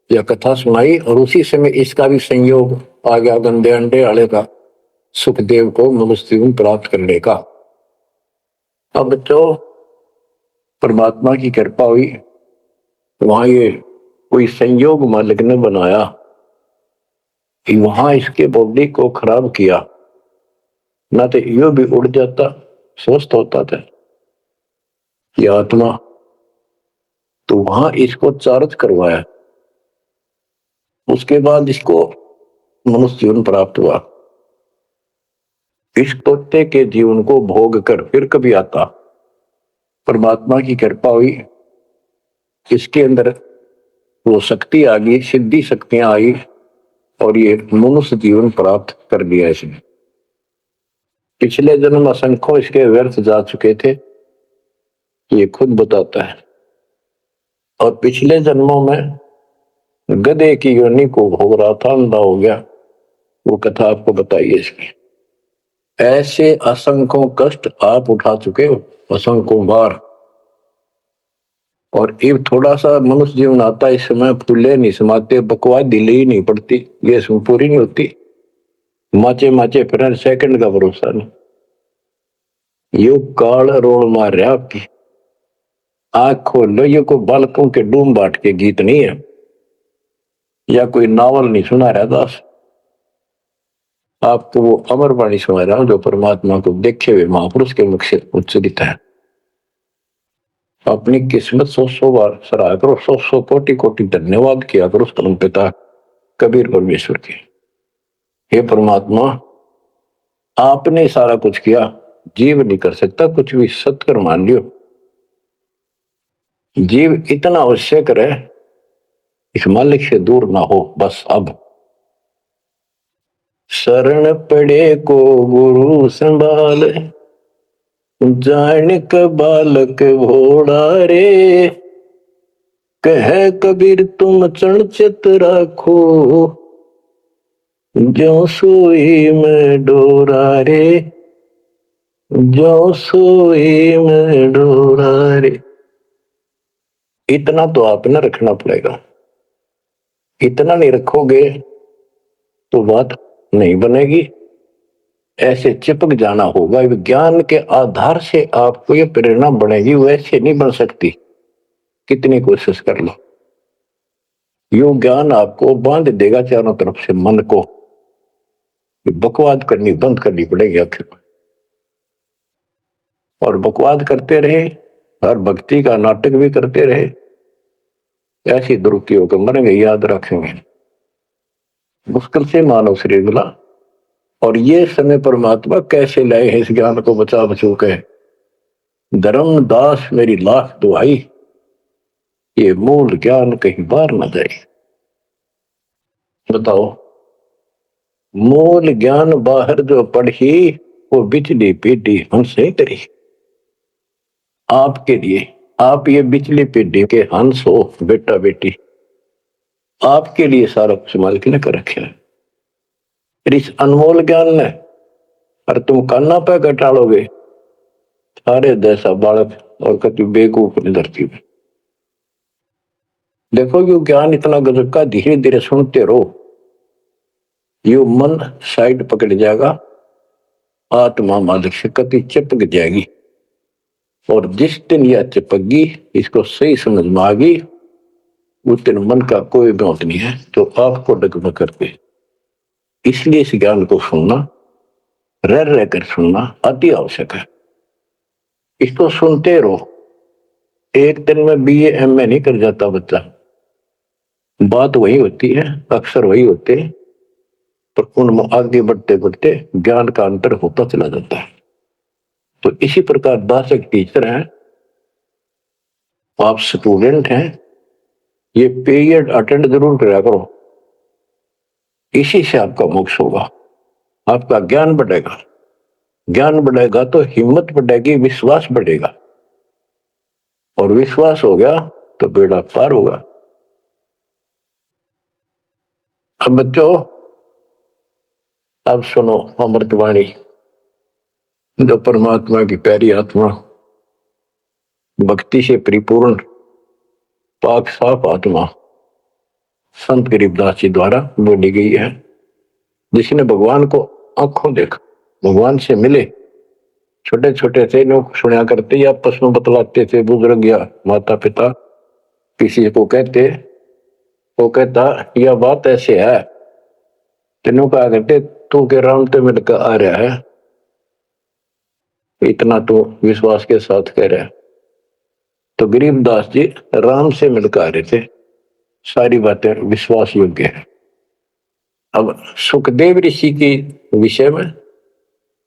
यह कथा सुनाई और उसी समय इसका भी संयोग आ गया गंदे अंडे वाले का, सुखदेव को मनुष्य जीवन प्राप्त करने का। अब बच्चों परमात्मा की कृपा हुई, वहां ये कोई संयोग मालिक ने बनाया कि वहां इसके बॉडी को खराब किया, ना तो यो भी उड़ जाता, स्वस्थ होता था ये आत्मा। तो वहां इसको चार्ज करवाया, उसके बाद इसको मनुष्य जीवन प्राप्त हुआ। इस तोते के जीवन को भोग कर फिर कभी आता, परमात्मा की कृपा हुई, इसके अंदर वो शक्ति आ गई, सिद्धि शक्तियां आई और ये मनुष्य जीवन प्राप्त कर लिया इसने। पिछले जन्म असंख्यों इसके व्यर्थ जा चुके थे, ये खुद बताता है। और पिछले जन्मों में गधे की योनि को भोग रहा था, अंधा हो गया, वो कथा आपको बताइए इसकी। ऐसे असंख्यों कष्ट आप उठा चुके हो, असंख्यों बार। और एक थोड़ा सा मनुष्य जीवन आता है, इस समय फूले नहीं समाते, बकवास ढीली ही नहीं पड़ती, ये पूरी नहीं होती, माचे माचे फिर सेकंड का भरोसा नहीं। यो काल रोल मार रहा आपकी। आंख खोल लो, ये कोई बालकों के डूम बाट के गीत नहीं है, या कोई नावल नहीं सुना रहा दास। आपको वो अमर वाणी सुना रहा हूं जो परमात्मा को देखे हुए महापुरुष के मुख से उच्चरित है। अपनी किस्मत 100 बार सराहा करो, 100 कोटि कोटि धन्यवाद किया करो उस परम पिता कबीर परमेश्वर के। हे परमात्मा, आपने सारा कुछ किया, जीव नहीं कर सकता कुछ भी, सत्कर मान लियो। जीव इतना आवश्यक रहे, इस मालिक से दूर ना हो बस। अब शरण पड़े को गुरु संभाल, जान का बालक भोड़ा रे, कह कबीर तुम चरणचित राखो, जो सोई में डोरा रे, जो सोई में डोरा रे। इतना तो आपने रखना पड़ेगा, इतना नहीं रखोगे तो बात नहीं बनेगी। ऐसे चिपक जाना होगा, विज्ञान के आधार से आपको ये प्रेरणा बनेगी, वैसे नहीं बन सकती, कितनी कोशिश कर लो। यो ज्ञान आपको बांध देगा चारों तरफ से मन को, बकवाद करनी बंद करनी पड़ेगी आखिर में। और बकवाद करते रहे, हर भक्ति का नाटक भी करते रहे, ऐसी दुरुक्ति होकर मरेंगे, याद रखेंगे। मुश्किल से मानव शरीर मिला, और ये समय परमात्मा कैसे लाए हैं इस ज्ञान को बचा बचू के। धर्मदास मेरी लाख दुआई, ये मूल ज्ञान कहीं बार न जाए। बताओ, मूल ज्ञान बाहर जो पढ़ी, वो बिजली पीढ़ी हमसे करी। आपके लिए, आप ये बिजली पीढ़ी के हंस हो बेटा बेटी, आपके लिए सारा कुछ मालिक ने कर रखे है। इस अनमोल ज्ञान ने, और तुम कान्ना पे घटाड़ोगे सारे जैसा बालक और कति बेवकूफ धरती में। देखो यो ज्ञान इतना गजब का, धीरे धीरे सुनते रहो, यो मन साइड पकड़ जाएगा, आत्मा मालिक से कति चिपक जाएगी। और जिस दिन यह चिपकी, इसको सही समझ में आ गई, उस दिन मन का कोई बात नहीं है तो आपको डगमग करके। इसलिए इस ज्ञान को सुनना, रह रह कर सुनना अति आवश्यक है। इसको सुनते रहो, एक दिन में BA MA नहीं कर जाता बच्चा, बात वही होती है, अक्सर वही होते, पर उनमें आगे बढ़ते बढ़ते ज्ञान का अंतर होता चला जाता है। तो इसी प्रकार दास एक टीचर है, आप स्टूडेंट हैं, ये पीरियड अटेंड जरूर करा करो, इसी से आपका मोक्ष होगा, आपका ज्ञान बढ़ेगा। ज्ञान बढ़ेगा तो हिम्मत बढ़ेगी, विश्वास बढ़ेगा, और विश्वास हो गया तो बेड़ा पार होगा। अब बच्चों, अब सुनो अमृतवाणी, जो परमात्मा की प्यारी आत्मा, भक्ति से परिपूर्ण पाक साफ आत्मा संत गरीबदास जी द्वारा बोली गई है। जिसने भगवान को आंखों देखा, भगवान से मिले, छोटे छोटे थे लोग सुना करते या आपस में बतलाते थे, बुजुर्ग या माता पिता किसी को कहते, वो कहता यह बात ऐसे है, तेनों कहा करते तू के राम तो मिलकर आ रहा है, इतना तो विश्वास के साथ कह रहा है। तो गरीबदास जी राम से मिलकर आ रहे थे, सारी बातें विश्वास योग्य है। अब सुखदेव ऋषि के विषय में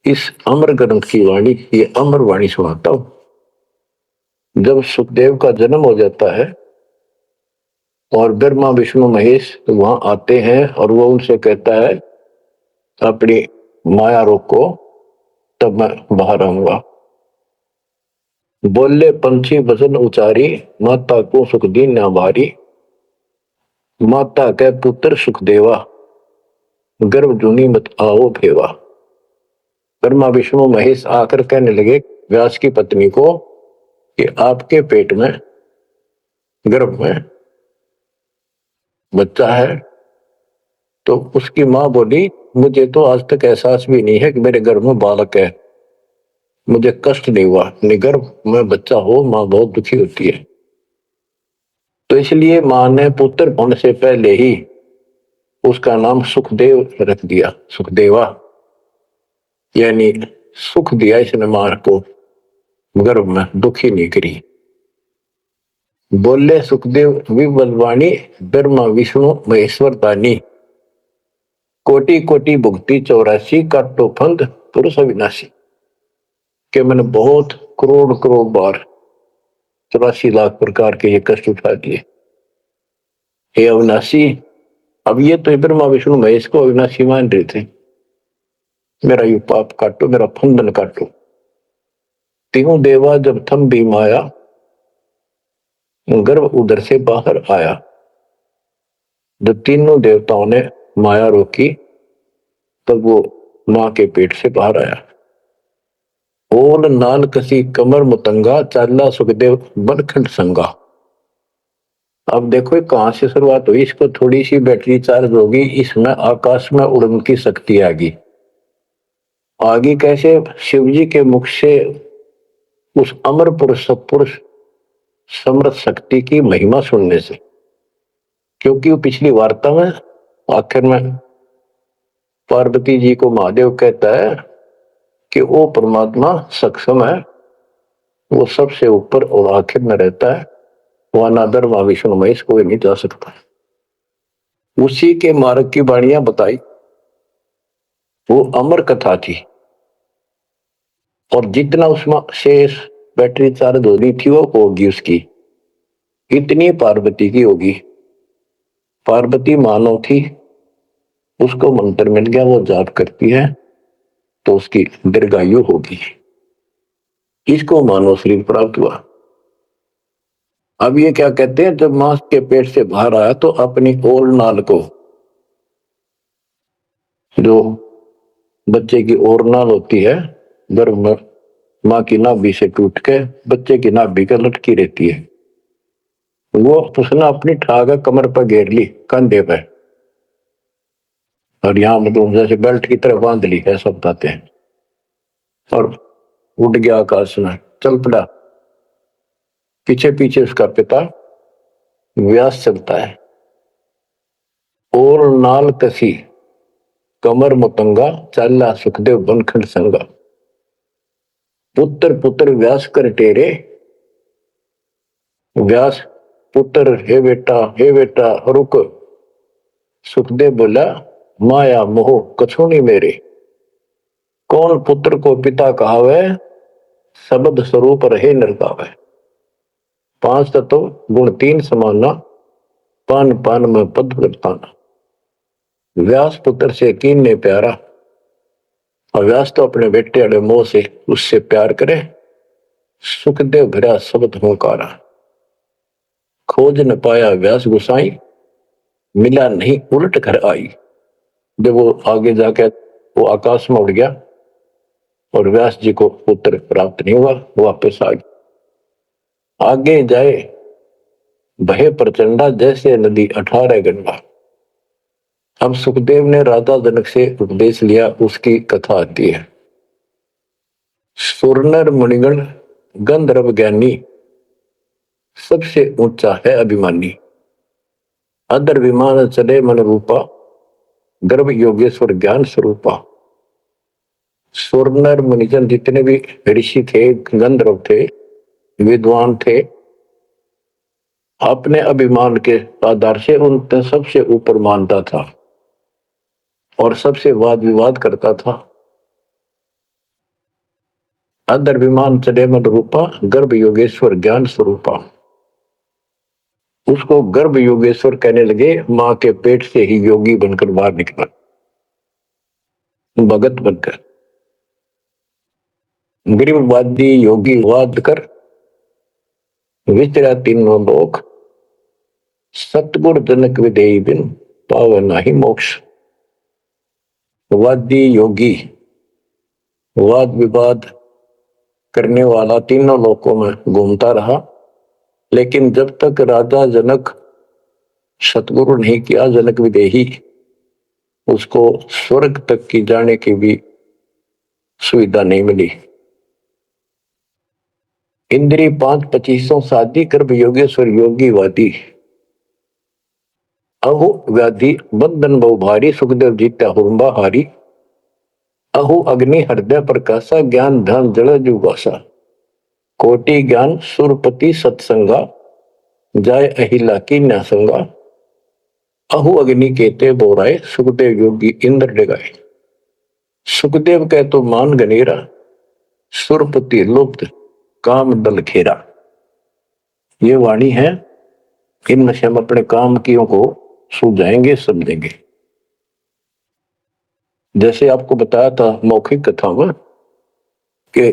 इस अमर ग्रंथ की वाणी, ये अमर वाणी सुनाता हूं। जब सुखदेव का जन्म हो जाता है और ब्रह्मा विष्णु महेश वहां आते हैं और वो उनसे कहता है अपनी माया रोको, तब मैं बाहर आऊंगा। बोले पंछी वचन उचारी, माता को सुख दीन न भारी। माता के पुत्र सुखदेवा, गर्भ जूनी मत आओ भेवा। ब्रह्मा विष्णु महेश आकर कहने लगे व्यास की पत्नी को कि आपके पेट में, गर्भ में बच्चा है। तो उसकी मां बोली मुझे तो आज तक एहसास भी नहीं है कि मेरे गर्भ में बालक है, मुझे कष्ट नहीं हुआ। गर्भ में बच्चा हो मां बहुत दुखी होती है। तो इसलिए मां ने पुत्र होने से पहले ही उसका नाम सुखदेव रख दिया, सुखदेवा, यानी सुख दिया इसने मां को, गर्भ में दुखी नहीं करी। बोले सुखदेव विबलवाणी, ब्रह्मा विष्णु महेश्वर दानी। कोटि कोटि भुक्ति 84, काटो फंद पुरुष अविनाशी। के मैंने बहुत करोड़ करोड़ बार 84 लाख प्रकार के ये कष्ट उठा दिए, हे अविनाशी। अब ये तो ब्रह्मा विष्णु महेश को अविनाशी मान रहे थे, मेरा यू पाप काटो, मेरा फंदन काटो। तीनों देवा जब थम भी माया, गर्भ उधर से बाहर आया। जब तीनों देवताओं ने माया रोकी तब वो मां के पेट से बाहर आया। ओल नाल कसी कमर मुतंगा, चाला सुखदेव बनखंड संगा। अब देखो कहां से शुरुआत हुई, इसको थोड़ी सी बैटरी चार्ज होगी, इसमें आकाश में उड़न की शक्ति आगी। आगे कैसे? शिव जी के मुख से उस अमर पुरुष पुरुष समर्थ शक्ति की महिमा सुनने से। क्योंकि वो पिछली वार्ता में आखिर में पार्वती जी को महादेव कहता है कि वो परमात्मा सक्षम है, वो सबसे ऊपर और आखिर में रहता है, वह ना ब्रह्मा विष्णु महेश कोई नहीं जा सकता। उसी के मार्ग की वाणियां बताई, वो अमर कथा थी। और जितना उसमें शेष बैटरी चार्ज हो रही थी वो होगी उसकी, इतनी पार्वती की होगी। पार्वती मानव थी, उसको मंत्र मिल गया, वो जाप करती है तो उसकी दीर्घायु होगी। इसको मानव शरीर प्राप्त हुआ। अब ये क्या कहते हैं, जब मां के पेट से बाहर आया तो अपनी ओर नाल को, जो बच्चे की ओर नाल होती है गर्भ में, मां की नाभि से टूट के बच्चे की नाभि का लटकी रहती है, वो उसने अपनी ठाक कमर पर घेर ली, कंधे पे, और यहां मतलब जैसे बेल्ट की तरह बांध ली, ऐसा बताते हैं। और उड़ गया आकाश में, चल पड़ा। पीछे पीछे उसका पिता व्यास चलता है। और नाल कसी कमर मुतंगा, चाला सुखदेव बनखंड संगा। पुत्र पुत्र व्यास कर टेरे, व्यास पुत्र हे बेटा रुक। सुखदेव बोला माया मोह कछु नहीं मेरे। कौन पुत्र को पिता कहावे, शब्द स्वरूप रहे नरकावे। 5 तत्व गुण 3 समाना, पान पान में पद करताना। व्यास पुत्र से कीन ने प्यारा, और व्यास तो अपने बेटे वाले मोह से उससे प्यार करे। सुखदेव भरा शब्द होकारा, खोज न पाया व्यास गुसाई, मिला नहीं उलट कर आई। जब वो आगे जाके वो आकाश में उड़ गया और व्यास जी को पुत्र प्राप्त नहीं हुआ, वापस आ गया। आगे जाए भय प्रचंडा, जैसे नदी 18 गंगा। अब सुखदेव ने राजा जनक से उपदेश लिया, उसकी कथा आती है। सुरनर मुनिगण गंधर्व ज्ञानी, सबसे ऊंचा है अभिमानी। अदर विमान चले मन रूपा, गर्भ योगेश्वर ज्ञान स्वरूपा। सुरनर मुनिजन जितने भी ऋषि थे, गंधर्व थे, विद्वान थे, अपने अभिमान के आधार से उन सबसे ऊपर मानता था और सबसे वाद विवाद करता था। अदर विमान चले मन रूपा, गर्भ योगेश्वर ज्ञान स्वरूपा। उसको गर्भ योगेश्वर कहने लगे, मां के पेट से ही योगी बनकर बाहर निकला, भगत बनकर। गरीबवादी योगी वाद कर विचरा तीनों लोक, सतगुर जनक विदेही बिन पावे नाही मोक्ष। वादी योगी वाद विवाद करने वाला तीनों लोकों में घूमता रहा, लेकिन जब तक राजा जनक सतगुरु नहीं किया जनक विदेही, उसको स्वर्ग तक की जाने की भी सुविधा नहीं मिली। इंद्री 5-25 शादी कर योगेश्वर योगी वादी, अहो व्याधि बंधन बहु भारी, सुखदेव जीत्या हुरंबा हारी। अहो अग्नि हृदय प्रकाशा, ज्ञान ध्यान जल जुगासा। कोटि ज्ञान सुरपति सत्संगा, जाय अहिला की न्यासंगा। अहो अग्नि केते बोराए, सुखदेव योगी इंद्र डगाए। सुखदेव कह तो मान गनेरा, सुरपति लुप्त काम दल खेरा। ये वाणी है, इनमें से हम अपने काम कियों को सुलझाएंगे, समझेंगे। जैसे आपको बताया था मौखिक कथा में कि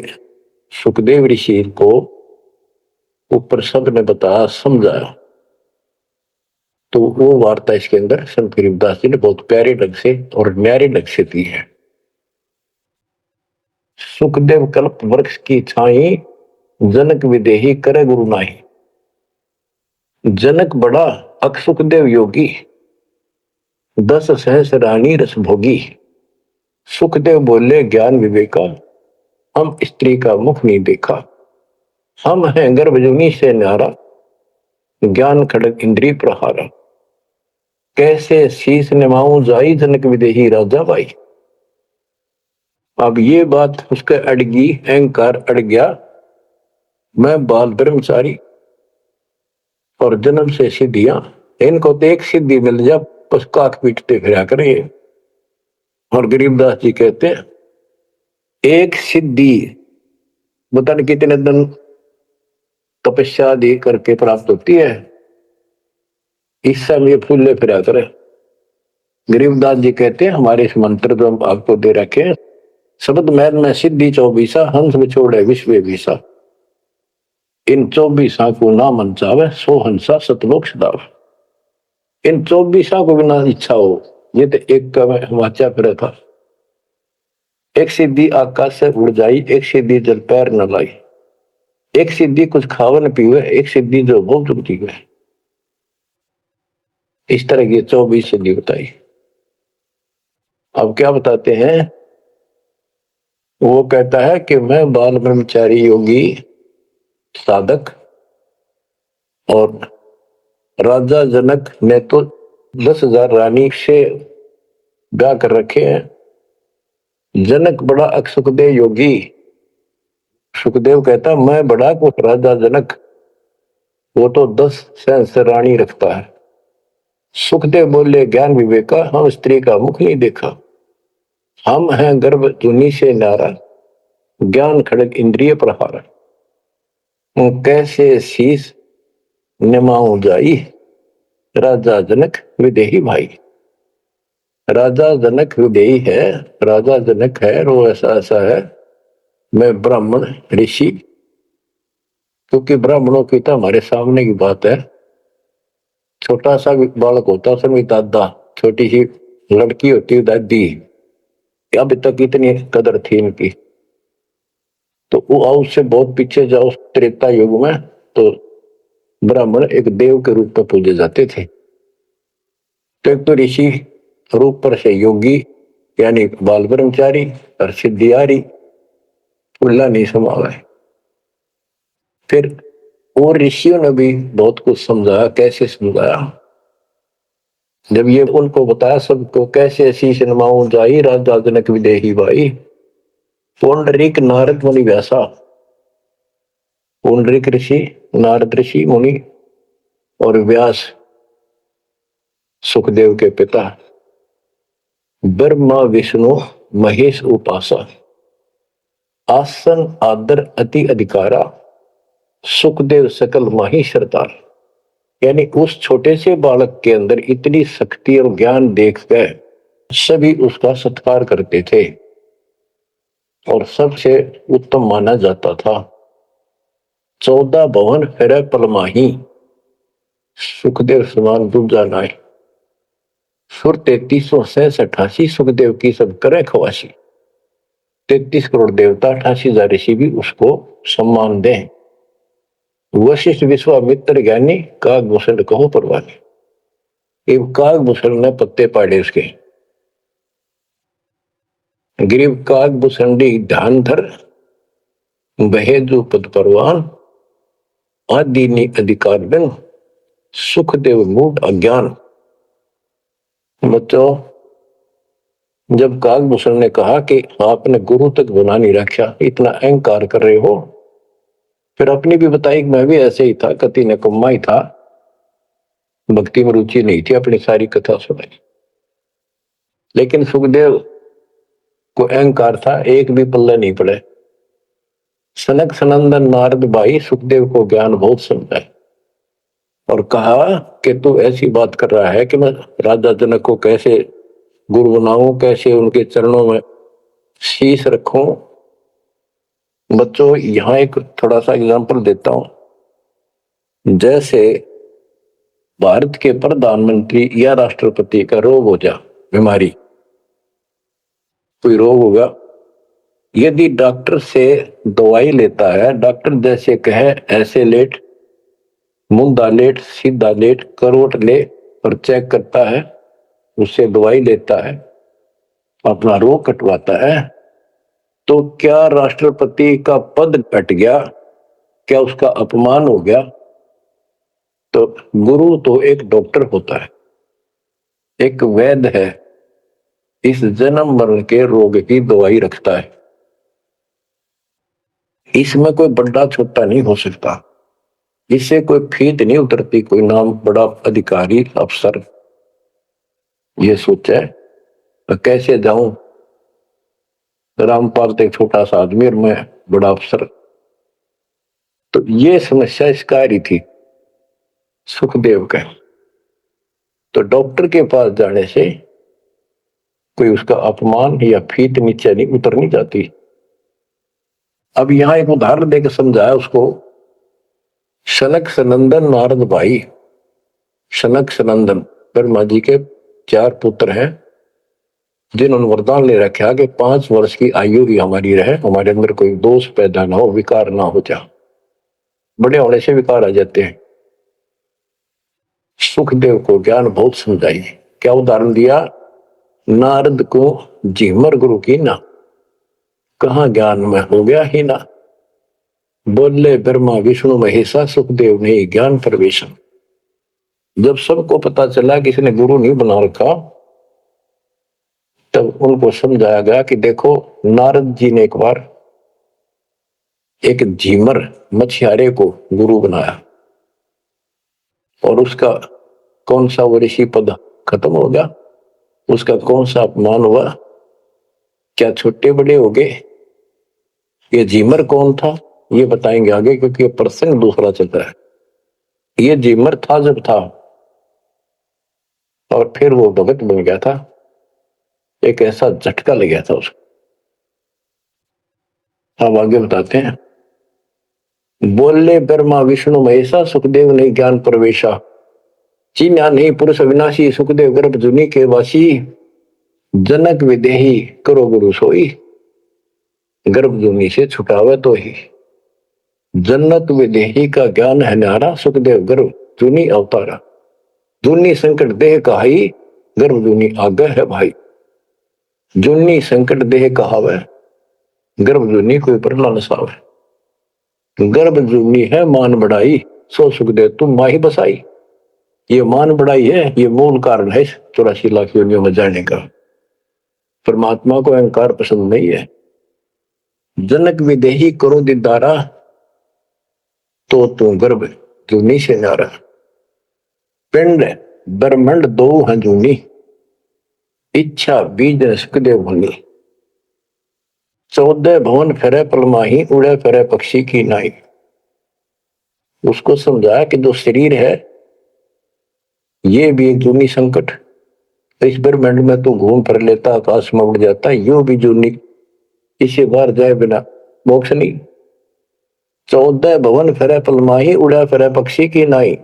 सुखदेव ऋषि को ऊपर सब ने बताया, समझाया, तो वो वार्ता इसके अंदर संत गरीबदास जी ने बहुत प्यारे ढंग से और न्यारे ढंग से दी है। सुखदेव कल्प वृक्ष की छाई, जनक विदेही करे गुरु नाही। जनक बड़ा अक सुखदेव योगी, 10 सहस रानी रस भोगी। सुखदेव बोले ज्ञान विवेका, हम स्त्री का मुख नहीं देखा। हम हैं गर्भजूनी से न्यारा, ज्ञान खड़ग इंद्री प्रहारा। कैसे शीस निमाऊं जाई, जनक विदेही राजा भाई। अब ये बात उसके अड़गी, अहंकार अड़ गया, मैं बाल ब्रह्मचारी और जन्म से सिद्धियां, इनको तो एक सिद्धि मिल जा बस काक पीटते फिरा करे। और गरीबदास जी कहते हैं एक सिद्धि बता नहीं कितने दिन तपस्या दे करके प्राप्त होती है, इस समय फूले फिरा करे। गरीबदास जी कहते हैं हमारे इस मंत्र जो हम आपको दे रखे हैं, शब्द मैन में सिद्धि 24, हंस बिछोड़े विश्व विसा। इन 24 को ना मन चावे, सो हंसा सतलोक सदावे। इन 24 को बिना इच्छा हो, ये तो एक का वाचा फिर था। एक सिद्धि आकाश से उड़ जाई, एक सिद्धि जल पैर न लाई। एक सिद्धि कुछ खावन पीवे, एक सिद्धि जो भोग चुकती है। इस तरह की 24 सिद्धि बताई। अब क्या बताते हैं, वो कहता है कि मैं बाल ब्रह्मचारी योगी साधक, और राजा जनक ने तो 10,000 रानी से ब्याह कर रखे हैं। जनक बड़ा अक सुखदेव योगी। सुखदेव कहता मैं बड़ा कुछ राजा जनक, वो तो 10 सहस्र रानी रखता है। सुखदेव बोले ज्ञान विवेका, हम स्त्री का मुख नहीं देखा। हम हैं गर्भ जूनी से नारा, ज्ञान खड़ग इंद्रिय प्रहारा। कैसे शीस निमाऊं जाई, राजा जनक विदेही भाई। राजा जनक विदेही है, राजा जनक है, वो ऐसा ऐसा है, मैं ब्राह्मण ऋषि। क्योंकि ब्राह्मणों की तो हमारे सामने की बात है, छोटा सा बालक होता उसमें दादा, छोटी सी लड़की होती है दादी, अभी तक इतनी कदर थी इनकी। तो वो उससे बहुत पीछे जाओ, त्रेता युग में तो ब्राह्मण एक देव के रूप में पूजे जाते थे। तो एक तो ऋषि रूप पर से योगी यानी बाल ब्रह्मचारी और सिद्धियारी उल्ला नहीं समावा है। फिर और ऋषियों ने भी बहुत कुछ समझाया। कैसे समझाया, जब ये उनको बताया सबको, कैसे शीश नमाऊं जाई, राजा जनक विदेही भाई। पुंडरीक नारद मुनि व्यासा, पुंडरीक ऋषि, नारद ऋषि मुनि और व्यास सुखदेव के पिता, ब्रह्मा विष्णु महेश उपासा। आसन आदर अति अधिकारा, सुखदेव सकल माही सरदार। यानी उस छोटे से बालक के अंदर इतनी शक्ति और ज्ञान देखकर सभी उसका सत्कार करते थे और सबसे उत्तम माना जाता था। 14 भवन फिरे पलमाही, सुखदेव समान दूजा नाय। सुर 3368 सुखदेव की सब करे खवासी। 33 करोड़ देवता 88,000 ऋषि भी उसको सम्मान दें। वशिष्ठ विश्वामित्र ज्ञानी कागभूषण कहो परवानी। कागभूषण ने पत्ते पाड़े उसके। ग्रीव कागभूषणी ध्यान धर, बहेजु पद परवान। आदि अधिकार बिन, सुखदेव मूड अज्ञान। बच्चों, जब कागभूषण ने कहा कि आपने गुरु तक बना नहीं रखा, इतना अहंकार कर रहे हो, फिर अपनी भी बताई कि मैं भी ऐसे ही था, कति नकम्मा ही था, भक्ति में रुचि नहीं थी, अपनी सारी कथा सुनाई। लेकिन सुखदेव को अहंकार था, एक भी पल्ले नहीं पड़े। सनक सनंदन नारद भाई सुखदेव को ज्ञान बहुत समझाए और कहा कि तू ऐसी बात कर रहा है कि मैं राजा जनक को कैसे गुरु बनाऊं, कैसे उनके चरणों में शीश रखूं। बच्चों, यहां एक थोड़ा सा एग्जांपल देता हूं। जैसे भारत के प्रधानमंत्री या राष्ट्रपति का रोग हो जा, बीमारी, कोई रोग होगा, यदि डॉक्टर से दवाई लेता है, डॉक्टर जैसे कहे ऐसे लेट, मुंदा लेट, सीधा लेट, करवट ले, और चेक करता है, उससे दवाई लेता है, अपना रोग कटवाता है, तो क्या राष्ट्रपति का पद कट गया? क्या उसका अपमान हो गया? तो गुरु तो एक डॉक्टर होता है, एक वैद्य है, इस जन्म मरण के रोग की दवाई रखता है। इसमें कोई बड़ा छोटा नहीं हो सकता, इससे कोई फीत नहीं उतरती, कोई नाम बड़ा अधिकारी अफसर ये सोचे कैसे जाऊं, रामपाल तो एक छोटा सा आदमी और मैं बड़ा अफसर। तो ये समस्या इसका आ रही थी सुखदेव का। तो डॉक्टर के पास जाने से कोई उसका अपमान या फीत नीचे नहीं उतरनी जाती। अब यहां एक उदाहरण देकर समझाया उसको। सनक सनंदन नारद भाई, सनक सनंदन ब्रह्मा जी के 4 पुत्र हैं, जिन्होंने वरदान ले रखा कि 5 वर्ष की आयु ही हमारी रहे, हमारे अंदर कोई दोष पैदा ना हो, विकार ना हो जा। बड़े होने से विकार आ जाते हैं। सुखदेव को ज्ञान बहुत समझाई। क्या उदाहरण दिया? नारद को झिमर गुरु की ना, कहा ज्ञान में हो गया ही ना। बोले ब्रह्मा विष्णु महेशा, सुखदेव ने ज्ञान प्रवेशन। जब सबको पता चला कि इसने गुरु नहीं बना रखा, तब उनको समझाया गया कि देखो, नारद जी ने एक बार एक झीमर मछियारे को गुरु बनाया और उसका कौन सा वो ऋषि पद खत्म हो गया, उसका कौन सा अपमान हुआ, क्या छोटे बड़े हो गए। ये झीमर कौन था ये बताएंगे आगे, क्योंकि ये प्रसंग दूसरा चल रहा है। ये झीमर था जब था, और फिर वो भगत बन गया था, एक ऐसा झटका लग गया था उसको। अब आगे बताते हैं। बोले ब्रह्मा विष्णु महेशा, सुखदेव ने ज्ञान प्रवेशा। चीन्या नहीं पुरुष अविनाशी, सुखदेव गर्भ जुनी के वासी। जनक विदेही करो गुरु सोई, गर्भ जुनी से छुटावे तो ही। जनक विदेही का ज्ञान है न्यारा, सुखदेव गर्भ जुनी अवतारा। जुनी संकट देह कहाई, गर्भ जुनी आगे है भाई। जुनी संकट देह कहावे, गर्भ जुनी कोई परला न सावे। गर्भ जुनी है मान बढ़ाई, सो सुखदेव तुम माही बसाई। ये मान बढ़ाई है, ये मूल कारण है 84 लाख योनियों में जाने का। परमात्मा को अहंकार पसंद नहीं है। जनक विदेही करो दीदारा, तो तू गर्भ जूनी से नारा। पिंड ब्रह्मंड दो हैं जूनी, इच्छा बीज सुखदेव भूनी। 14 भवन फिरे पलमाही, उड़े फिरे पक्षी की नाई। उसको समझाया कि जो शरीर है ये भी एक जूनी संकट। इस ब्रह्मांड में तो घूम फिर लेता, आकाश में उड़ जाता, यो भी जूनी, इसे बाहर जाए बिना मोक्ष नहीं। 14 भवन फिरे पलमाही, उड़ा फिरे पक्षी की नाई।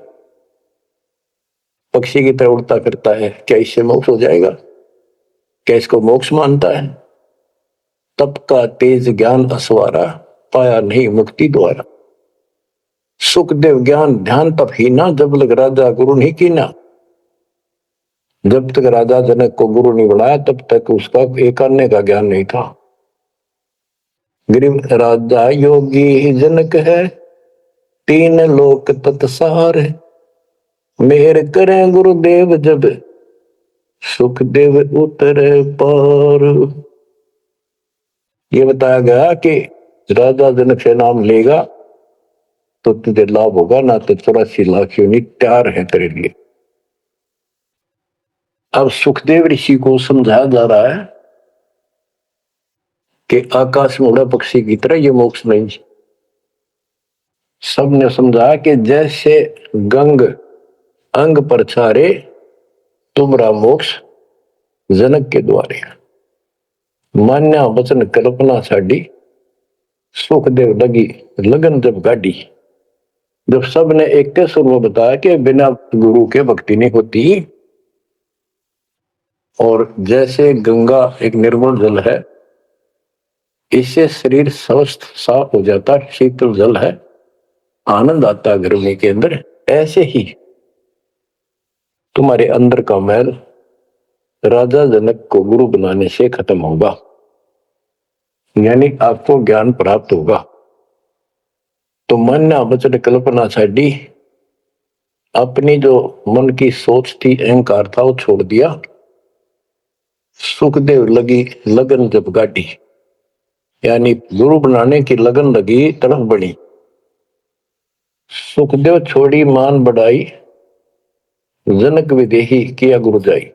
पक्षी की तरह उड़ता फिरता है, क्या इससे मोक्ष हो जाएगा? क्या इसको मोक्ष मानता है? तप का तेज ज्ञान असवारा, पाया नहीं मुक्ति द्वारा। सुखदेव ज्ञान ध्यान तप ही ना, जब लग राजा गुरु नहीं कीना। जब तक राजा जनक को गुरु नहीं बनाया तब तक उसका एक अन्य का ज्ञान नहीं था। गरीब राजा योगी जनक है, तीन लोक तत्सार है। मेहर करें गुरुदेव जब, सुखदेव उतरे पार। ये बताया गया कि राजा जनक से नाम लेगा तो तुझे लाभ होगा, ना तो 84 लाख योनि तैयार है तेरे लिए। अब सुखदेव ऋषि को समझाया जा रहा है कि आकाश में उड़ा पक्षी की तरह ये मोक्ष नहीं। सबने समझा कि जैसे गंग अंग पर छारे, तुमरा मोक्ष जनक के द्वारे। मान्या वचन कल्पना साडी, सुखदेव लगी लगन जब गाड़ी। जब सबने एक के सुर में बताया कि बिना गुरु के भक्ति नहीं होती, और जैसे गंगा एक निर्मल जल है, इससे शरीर स्वस्थ साफ हो जाता, शीतल जल है, आनंद आता गर्मी के अंदर, ऐसे ही तुम्हारे अंदर का मैल राजा जनक को गुरु बनाने से खत्म होगा, यानी आपको ज्ञान प्राप्त होगा। तो मान्या वचन कल्पना छाड़ी, अपनी जो मन की सोच थी, अहंकार था, वो छोड़ दिया। सुखदेव लगी लगन जब गाड़ी, यानी गुरु बनाने की लगन लगी, तरफ बढ़ी। सुखदेव छोड़ी मान बढ़ाई, जनक विदेही किया गुरु जाई।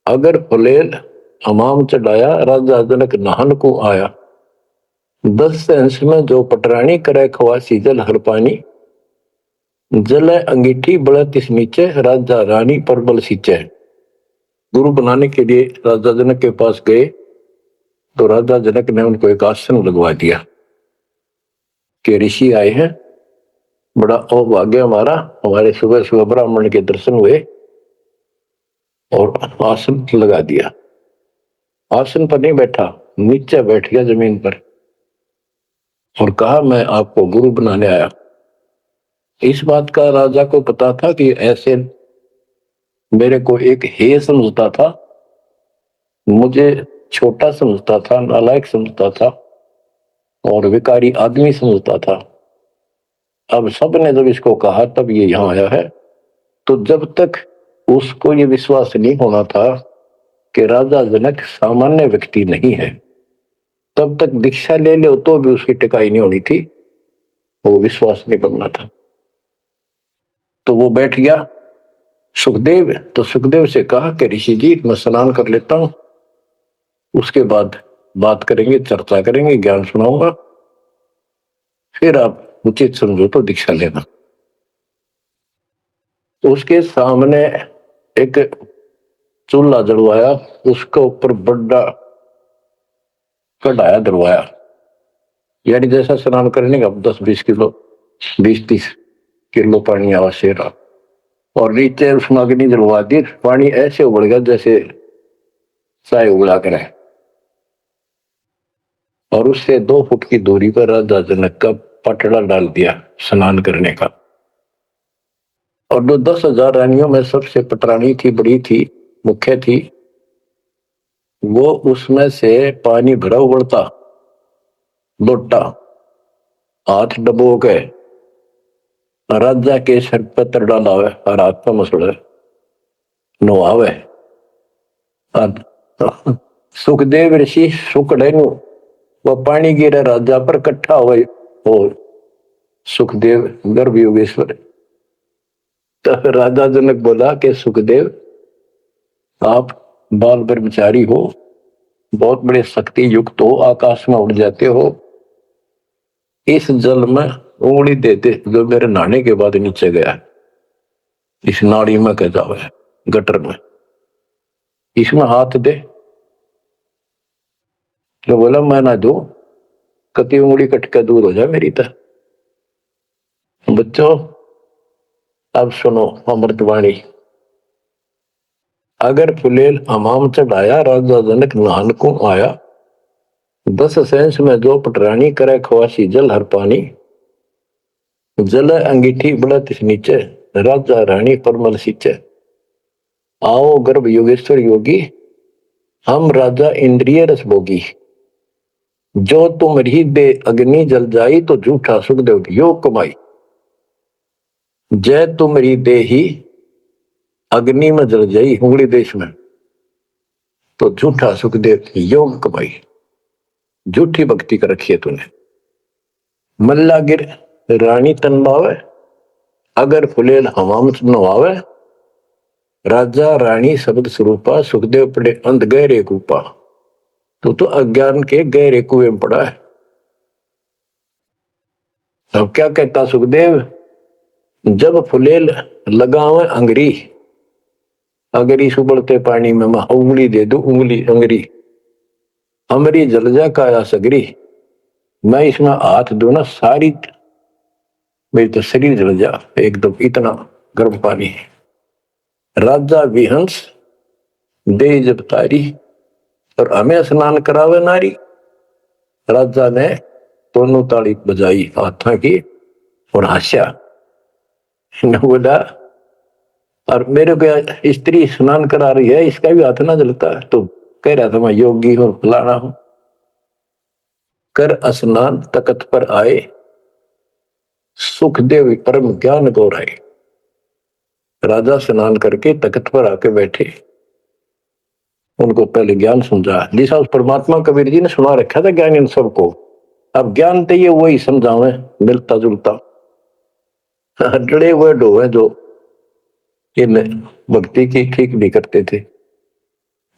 अगर फुलेल हमाम चढ़ाया, राजा जनक नहान को आया। 10 अंश में जो पटरानी करे खवासी जल हर पानी। जल अंगीठी बढ़त इस नीचे, राजा रानी पर बल सींचे। गुरु बनाने के लिए राजा जनक के पास गए तो राजा जनक ने उनको एक आसन लगवा दिया कि ऋषि आए हैं, बड़ा भाग्य हमारा, हमारे सुबह सुबह ब्राह्मण के दर्शन हुए, और आसन लगा दिया। आसन पर नहीं बैठा, नीचे बैठ गया जमीन पर, और कहा मैं आपको गुरु बनाने आया। इस बात का राजा को पता था कि ऐसे मेरे को एक हे समझता था, मुझे छोटा समझता था, नालायक समझता था, और विकारी आदमी समझता था। अब सबने जब इसको कहा तब ये यहां आया है। तो जब तक उसको ये विश्वास नहीं होना था कि राजा जनक सामान्य व्यक्ति नहीं है, तब तक दीक्षा ले लो तो भी उसकी टिकाई नहीं होनी थी, वो विश्वास नहीं बनना था। तो वो बैठ गया सुखदेव। तो सुखदेव से कहा कि ऋषि जी मैं स्नान कर लेता हूं, उसके बाद बात करेंगे, चर्चा करेंगे, ज्ञान सुनाऊंगा, फिर आप उचित समझो तो दीक्षा लेना। तो उसके सामने एक चूल्हा जलवाया, उसके ऊपर बड़ा कढ़ाया दरवाया, यानी जैसा स्नान करने का 10-20 किलो 20-30 किलो पानी आवश्यक रहा, और नीचे उसमें अग्नि जलवा दी। पानी ऐसे उबल गया जैसे चाय उबला करे, और उससे 2 फुट की दूरी पर राजा जनक का पटड़ा डाल दिया स्नान करने का। और जो 10,000 रानियों में सबसे पटरानी थी, बड़ी थी, मुख्य थी, वो उसमें से पानी भरा उबलता लोटा हाथ डबो के राजा के सर पर डालावे और हाथ पर मसड़े नवावे। सुखदेव ऋषि सुकड़े नु वह पानी गिरे राजा पर कट्ठा हुए, और सुखदेव गर्भ योगेश्वर। तो राजा जनक बोला कि सुखदेव आप बाल ब्रह्मचारी हो, बहुत बड़े शक्ति युक्त हो, आकाश में उड़ जाते हो, इस जल में उंगली देते जो मेरे नहाने के बाद नीचे गया। इस नाड़ी में कह जावे गटर में, इसमें हाथ दे तो बोला मैं ना दू, कति उंगली कटके दूर हो जाए मेरी तरह। बच्चों अब सुनो अमृतवाणी। अगर फुलेल हमाम चढ़ाया, राजा जनक नहान को आया, 10 सेंस में जो पटरानी करे खवासी जल हर पानी, जल अंगीठी बढ़त नीचे, राजा रानी परमल सींचे, आओ गर्भ योगेश्वर योगी, हम राजा इंद्रिय रस भोगी, जो तुमरी दे अग्नि जल जाई, तो झूठा सुखदेव योग कमाई, जय तुमरी दे ही अग्नि में जल जाई उंगली देश में, तो झूठा सुखदेव योग कमाई। झूठी भक्ति कर रखी है तूने। मल्ला गिर रानी तनवावे, अगर फुलेल हवाम नवावे, राजा रानी शब्द स्वरूपा, सुखदेव पड़े अंध गहरे कूपा। तो अज्ञान के गहरे कुएं में पड़ा है। अब क्या कहता सुखदेव, जब फुलेल लगावे अंगरी, अगरी सुबड़ते पानी में मैं उंगली दे दू, उंगली अंगरी अमरी जल जा काया सगरी, मैं इसमें हाथ दू ना सारी मेरी तो शरीर जल जा एकदम, इतना गर्म पानी है। राजा विहंस दे जब तारी, और हमें स्नान करावे नारी। राजा ने दोनों ताली बजाई हाथा की और हंसा, बोला और मेरे को स्त्री स्नान करा रही है, इसका भी हाथ ना जलता है। तो कह रहा था मैं योगी हूं फलाना हूं। कर स्नान तकत पर आए, सुखदेव परम ज्ञान गौराए। राजा स्नान करके तकत पर आके बैठे, उनको पहले ज्ञान समझा, जिसा उस परमात्मा कबीर जी ने सुना रखा था ज्ञान इन सबको। अब ज्ञान तो ये वही समझावे मिलता जुलता, डरे हुए ढोवे जो इन भक्ति की ठीक नहीं करते थे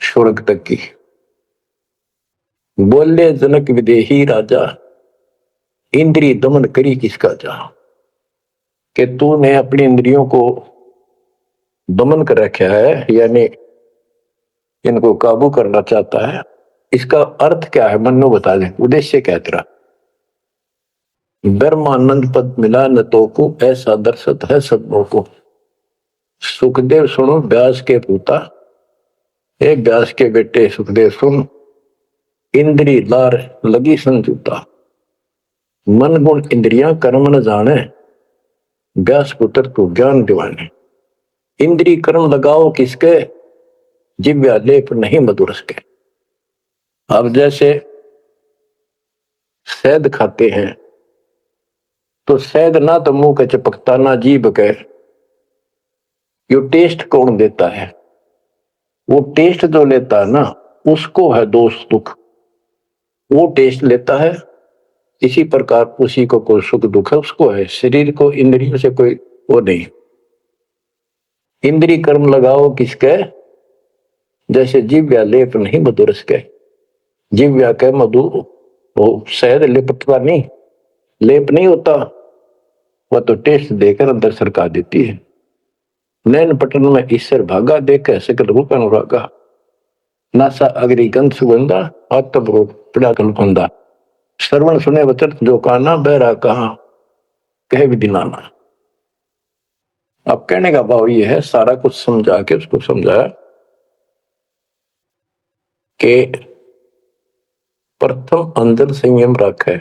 स्वर्ग तक की। बोले जनक विदेही राजा, इंद्रिय दमन करी किसका जा, कि तूने अपनी इंद्रियों को दमन कर रखा है, यानी इनको काबू करना चाहता है। इसका अर्थ क्या है मन्नो बता दे, उद्देश्य क्या तेरा। ब्रह्मानंद पद मिला न तो को, ऐसा दर्शत है सबों को। सुखदेव सुनो व्यास के पूता, हे व्यास के बेटे सुखदेव सुन, इंद्री लार लगी संजूता, मन गुण इंद्रियां कर्म न जाने, व्यास पुत्र तू ज्ञान दिवाने। इंद्री कर्म लगाओ किसके, जिव्या लेप नहीं मधुरस के। अब जैसे शहद खाते हैं, तो शहद ना तो मुंह के चिपकता ना जीभ के, यो टेस्ट कौन देता है, वो टेस्ट जो लेता है ना उसको है दोष दुख, वो टेस्ट लेता है। इसी प्रकार उसी को कोई सुख दुख है उसको है, शरीर को इंद्रियों से कोई वो नहीं। इंद्री कर्म लगाओ किसके, जैसे जिव्या लेप नहीं मधुरस के। जिव्या के मधु वो शहद लिपटता नहीं, लेप नहीं होता, वह तो टेस्ट देकर अंदर सरका देती है। नैन पटन में ईश्वर भागा, देखे सकल रूप अनुरागा, नासा अग्नि गंध सुगंधा, आत्म पड़ा कल्पंदा। श्रवण सुने वचन जो काना, बहरा कहा कहे विधि नाना। अब कहने का भाव ये है, सारा कुछ समझा के उसको समझाया कि प्रथम अंदर संयम रखे,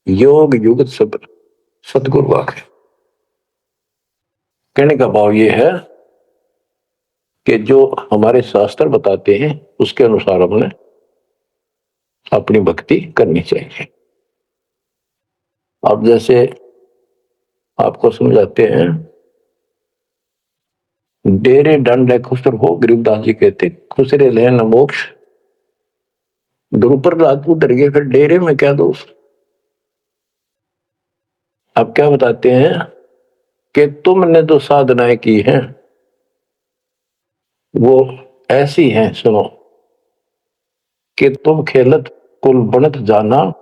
योग युगत सब सतगुरु आखे। कहने का भाव ये है कि जो हमारे शास्त्र बताते हैं उसके अनुसार हमने अपनी भक्ति करनी चाहिए। अब जैसे आपको समझाते हैं, डेरे दंड खुसर हो, गरीबदास जी कहते खुसरे ले न मोक्ष। द्रुपद रात उतर गए, फिर डेरे में क्या दोष। अब क्या बताते हैं कि तुमने जो साधनाएं की हैं वो ऐसी हैं, सुनो, कि तुम खेलत कुल बनत जाना,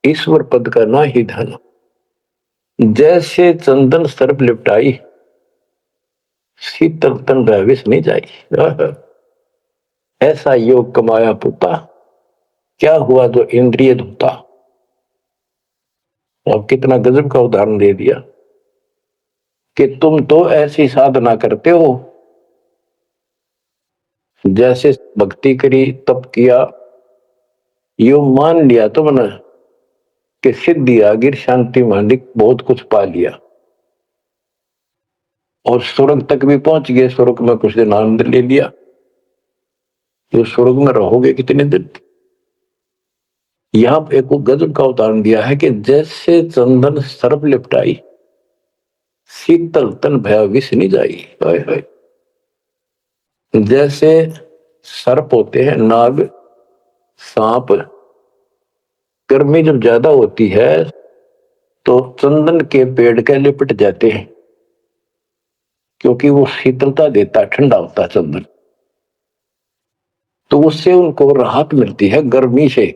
ईश्वर पद का ना ही धन। जैसे चंदन सर्प लिपटाई, शीतल तन विष नहीं जाई। ऐसा योग कमाया पुता, क्या हुआ जो इंद्रिय धोता। और कितना गजब का उदाहरण दे दिया कि तुम तो ऐसी साधना करते हो जैसे भक्ति करी, तप किया, यो मान लिया तुमने कि सिद्धि आ गिर, शांति मालिक बहुत कुछ पा लिया और स्वर्ग तक भी पहुंच गए। स्वर्ग में कुछ दिन आनंद ले लिया। तो स्वर्ग में रहोगे कितने दिन। यहां एक गजब का उदाहरण दिया है कि जैसे चंदन सर्प लिपटाई, शीतल तन भया विष नहीं जाई। हाय हाय। जैसे सर्प होते हैं, नाग, सांप, गर्मी जब ज्यादा होती है तो चंदन के पेड़ के लिपट जाते हैं क्योंकि वो शीतलता देता है, ठंडा होता है चंदन। तो उससे उनको राहत मिलती है गर्मी से,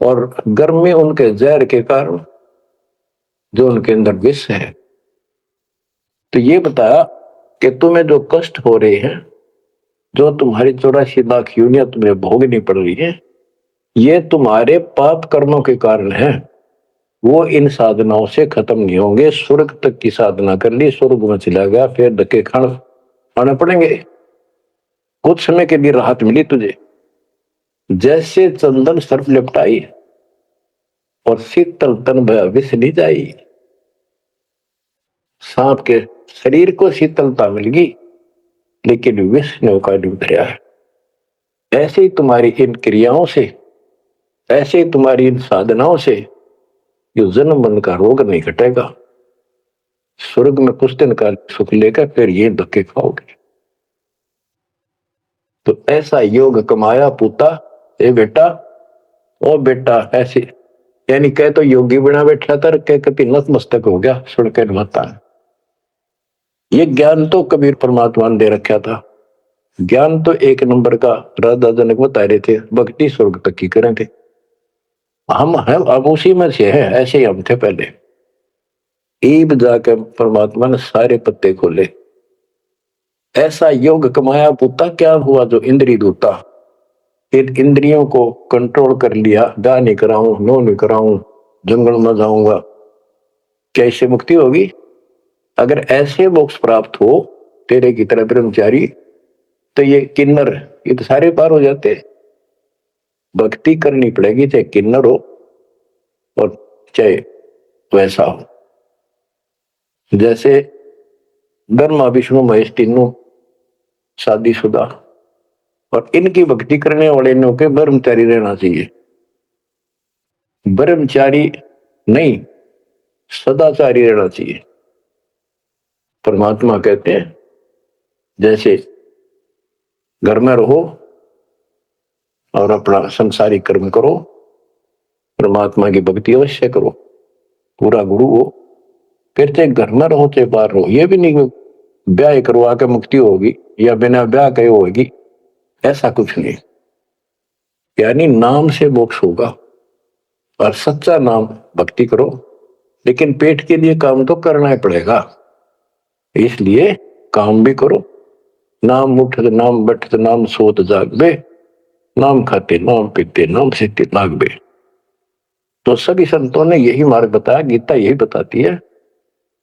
और गर्मी उनके जहर के कारण जो उनके अंदर विष है। तो ये बताया कि तुम्हें जो कष्ट हो रहे हैं, जो तुम्हारी 84 लाख यूनियन तुम्हें भोगनी पड़ रही है, ये तुम्हारे पाप कर्मों के कारण है। वो इन साधनाओं से खत्म नहीं होंगे। स्वर्ग तक की साधना कर ली, स्वर्ग में चला गया, फिर धक्के खाने पड़ेंगे। कुछ समय के लिए राहत मिली तुझे, जैसे चंदन सर्प लिपटाई और शीतल तन विष नहीं जाई। सांप के शरीर को शीतलता मिल गई लेकिन विष ने उखाड़ उतरा है। ऐसे ही तुम्हारी इन क्रियाओं से, ऐसे ही तुम्हारी इन साधनाओं से जो जन्म मन का रोग नहीं घटेगा। स्वर्ग में कुछ दिन का सुख लेकर फिर ये धक्के खाओगे। तो ऐसा योग कमाया पूता, ए बेटा। ओ बेटा ऐसे, यानी कह तो योगी बना बैठा था, कह कभी नतमस्तक हो गया सुन के मता। ये ज्ञान तो कबीर परमात्मा ने दे रखा था। ज्ञान तो एक नंबर का राधा जनक बता रहे थे, भक्ति स्वर्ग तक की करें थे। हम हैं अब उसी में से हैं, ऐसे ही हम थे पहले। ईब जाकर परमात्मा ने सारे पत्ते खोले। ऐसा योग कमाया पुता, क्या हुआ जो इंद्री दूता। फिर इंद्रियों को कंट्रोल कर लिया, गा नहीं कराऊं, नो नहीं कराऊं, जंगल में जाऊंगा, क्या इससे मुक्ति होगी। अगर ऐसे मोक्ष प्राप्त हो तेरे की तरह ब्रह्मचारी, तो ये किन्नर, ये तो सारे पार हो जाते। भक्ति करनी पड़ेगी, चाहे किन्नर हो और चाहे वैसा हो। जैसे ब्रह्मा विष्णु महेश तीनों शादीशुदा, और इनकी भक्ति करने वाले ने के ब्रह्मचारी रहना चाहिए। ब्रह्मचारी नहीं, सदाचारी रहना चाहिए। परमात्मा कहते हैं जैसे घर में रहो और अपना संसारिक कर्म करो, परमात्मा की भक्ति अवश्य करो, पूरा गुरु हो। फिर चाहे घर में रहो चाहे बाहर रहो। ये भी नहीं ब्याह करवा के मुक्ति होगी या बिना ब्याह के होगी, ऐसा कुछ नहीं। यानी नाम से मोक्ष होगा, और सच्चा नाम भक्ति करो, लेकिन पेट के लिए काम तो करना ही पड़ेगा। इसलिए काम भी करो। नाम उठत नाम बैठत नाम सोत जागबे, नाम खाते नाम पीते नाम सीते लागबे। तो सभी संतों ने यही मार्ग बताया, गीता यही बताती है।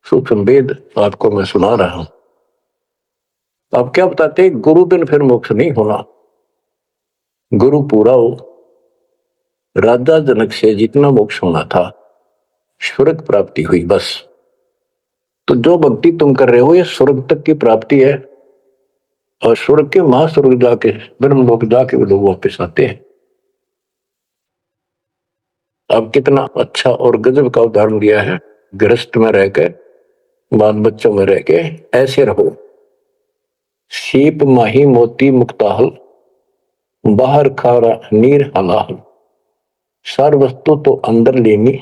सूक्ष्म वेद आपको मैं सुना रहा हूं। अब क्या बताते, गुरु बिन फिर मोक्ष नहीं होना। गुरु पूरा हो, राजा जनक से जितना मोक्ष होना था, स्वर्ग प्राप्ति हुई बस। तो जो भक्ति तुम कर रहे हो ये स्वर्ग तक की प्राप्ति है, और स्वर्ग के महास्वर्ग जाके ब्रह्मलोक जाके वो लोग वापस आते हैं। अब कितना अच्छा और गजब का उदाहरण दिया है। गृहस्थ में रहकर, बाल बच्चों में रह के ऐसे रहो। सीप माही मोती मुक्ताहल, बाहर खारा नीर हलाहल। सार वस्तु तो अंदर लेनी,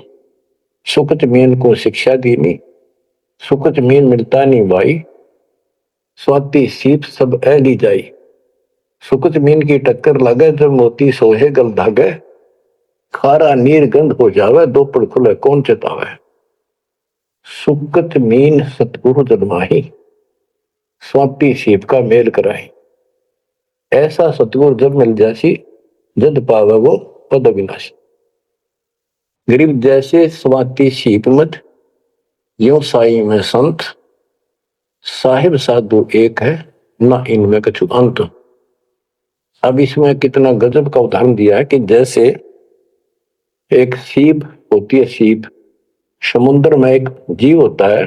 सुख जमीन को शिक्षा दीनी। सुख जमीन मिलता नहीं भाई, स्वाति सीप सब ए ली जाई। सुख जमीन की टक्कर लगे जब मोती सोहे गल धागे। खारा नीर गंध हो जावे, दो पड़ खुले कौन चेतावे। सुकत मीन सतगुरु जन्माही, स्वाति सीप का मेल कराए। ऐसा सतगुरु जब मिल जासी, जद पावे वो पद अविनाशी। गरीब जैसे स्वाति सीप मत, यो साई में संत, साहिब साधु एक है, ना इनमें कछु अंत। अब इसमें कितना गजब का उदाहरण दिया है कि जैसे एक सीप होती है, सीप समुद्र में एक जीव होता है,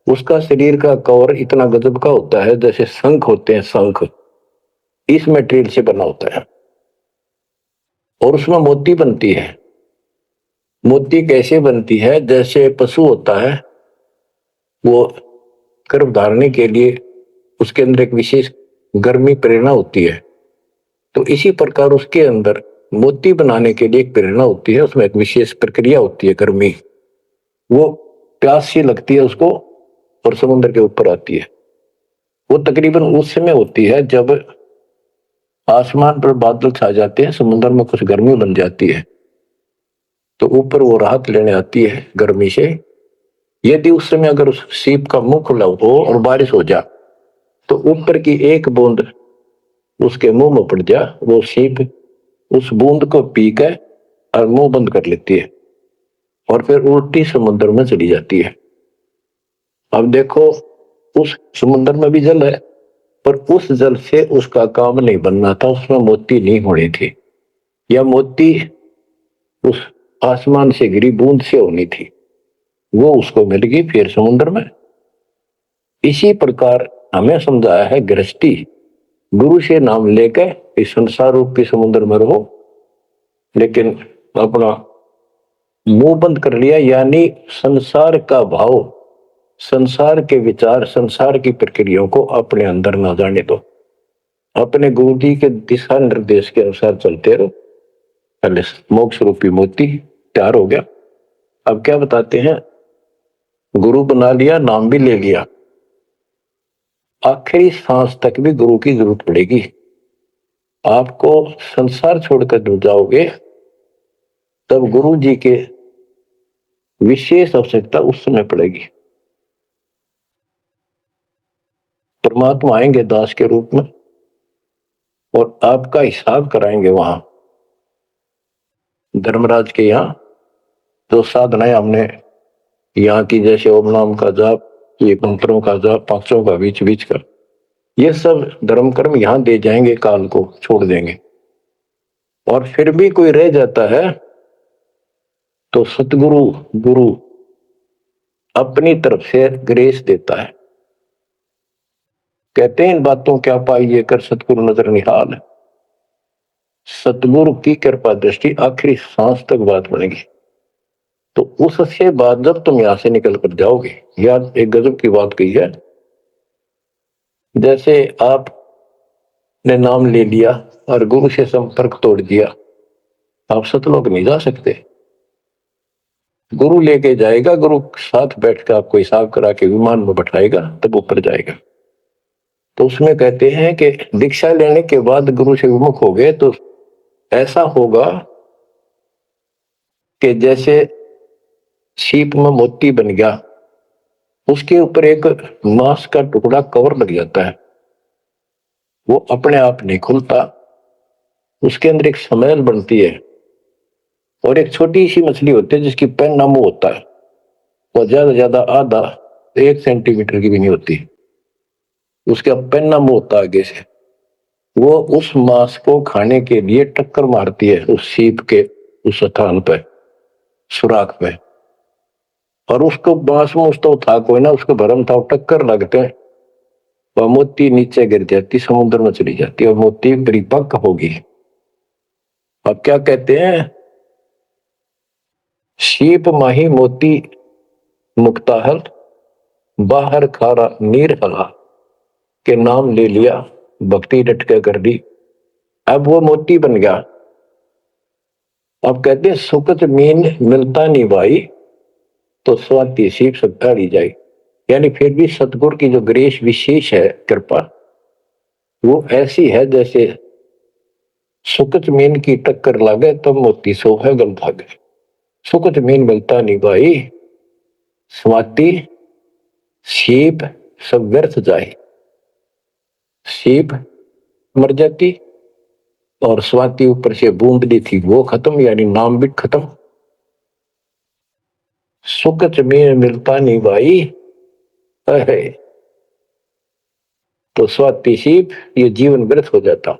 उसका शरीर का कवर इतना गजब का होता है जैसे शंख होते हैं, शंख इस मटेरियल से बना होता है, और उसमें मोती बनती है। मोती कैसे बनती है? जैसे पशु होता है, वो गर्भ धारने के लिए उसके अंदर एक विशेष गर्मी प्रेरणा होती है, तो इसी प्रकार उसके अंदर मोती बनाने के लिए एक प्रेरणा होती है, उसमें एक विशेष प्रक्रिया होती है, गर्मी, वो प्यास सी लगती है उसको और समुद्र के ऊपर आती है। वो तकरीबन उस समय होती है जब आसमान पर बादल छा जाते हैं, समुद्र में कुछ गर्मी बन जाती है, तो ऊपर वो राहत लेने आती है गर्मी से। यदि उस समय अगर उस सीप का मुंह खुला हो और बारिश हो जा, तो ऊपर की एक बूंद उसके मुंह में पड़ जा, वो सीप उस बूंद को पीकर और मुंह बंद कर लेती है और फिर उल्टी समुद्र में चली जाती है। अब देखो, उस समुद्र में भी जल है, पर उस जल से उसका काम नहीं बनना था, उसमें मोती नहीं होनी थी, या मोती उस आसमान से गिरी बूंद से होनी थी, वो उसको मिल गई फिर समुद्र में। इसी प्रकार हमें समझाया है गृहस्थी, गुरु से नाम लेकर इस संसार रूपी समुद्र में रहो, लेकिन अपना मुंह बंद कर लिया, यानी संसार का भाव, संसार के विचार, संसार की प्रक्रियाओं को अपने अंदर ना जाने दो, अपने गुरु जी के दिशा निर्देश के अनुसार चलते रहो। पहले मोक्ष रूपी मोती तैयार हो गया। अब क्या बताते हैं? गुरु बना लिया, नाम भी ले लिया, आखिरी सांस तक भी गुरु की जरूरत पड़ेगी। आपको संसार छोड़कर जब जाओगे, तब गुरु जी के विशेष आवश्यकता उस समय पड़ेगी। परमात्मा आएंगे दास के रूप में और आपका हिसाब कराएंगे वहां धर्मराज के यहाँ। जो साधनाएं हमने यहाँ की, जैसे ओम नाम का जाप, ये मंत्रों का जाप, पांचों का बीच बीच का, ये सब धर्म कर्म यहाँ दे जाएंगे, काल को छोड़ देंगे। और फिर भी कोई रह जाता है तो सतगुरु गुरु अपनी तरफ से ग्रेस देता है। कहते हैं इन बातों क्या पाइए कर सतगुरु नजर निहाल, सतगुरु की कृपा दृष्टि आखिरी सांस तक बात बनेगी। तो उससे बाद जब तुम यहां से निकल कर जाओगे, यार एक गजब की बात कही है, जैसे आपने नाम ले लिया और गुरु से संपर्क तोड़ दिया, आप सतलोक नहीं जा सकते। गुरु लेके जाएगा, गुरु साथ बैठ कर आपको हिसाब करा के विमान में बैठाएगा, तब ऊपर जाएगा। तो उसमें कहते हैं कि दीक्षा लेने के बाद गुरु से विमुख हो गए तो ऐसा होगा कि जैसे सीप में मोती बन गया, उसके ऊपर एक मांस का टुकड़ा कवर लग जाता है, वो अपने आप नहीं खुलता, उसके अंदर एक स्मेल बनती है। और एक छोटी सी मछली होती है जिसकी पैन नामो होता है, वो ज्यादा ज्यादा आधा 1 सेंटीमीटर की भी नहीं होती, उसका पैन नामो होता है आगे से, वो उस मांस को खाने के लिए टक्कर मारती है उस सीप के उस स्थान पे, सुराख पे, और उसको बांस में उसको था कोई ना, उसको भरम था, टक्कर लगते हैं, वह मोती नीचे गिर जाती, समुद्र में चली जाती और मोती परिपक्व होगी। अब क्या कहते हैं? सीप माही मोती मुक्ताहल, बाहर खारा नीर हला, के नाम ले लिया, भक्ति डट के कर दी, अब वो मोती बन गया। अब कहते हैं सुकत मीन मिलता नहीं भाई, तो स्वाति सीप सब ली जाए। यानी फिर भी सतगुरु की जो ग्रेस विशेष है, कृपा, वो ऐसी है जैसे सुकत मीन की टक्कर लागे तब मोती सो है गल भागे। सुकत मीन मिलता नहीं भाई, स्वाति सीप सब व्यर्थ जाए। सीप मर जाती और स्वाति ऊपर से बूंदली थी वो खत्म, यानी नाम भी खत्म। सुकच में मिलता नहीं भाई। अरे तो स्वाति सीप ये जीवन व्यर्थ हो जाता,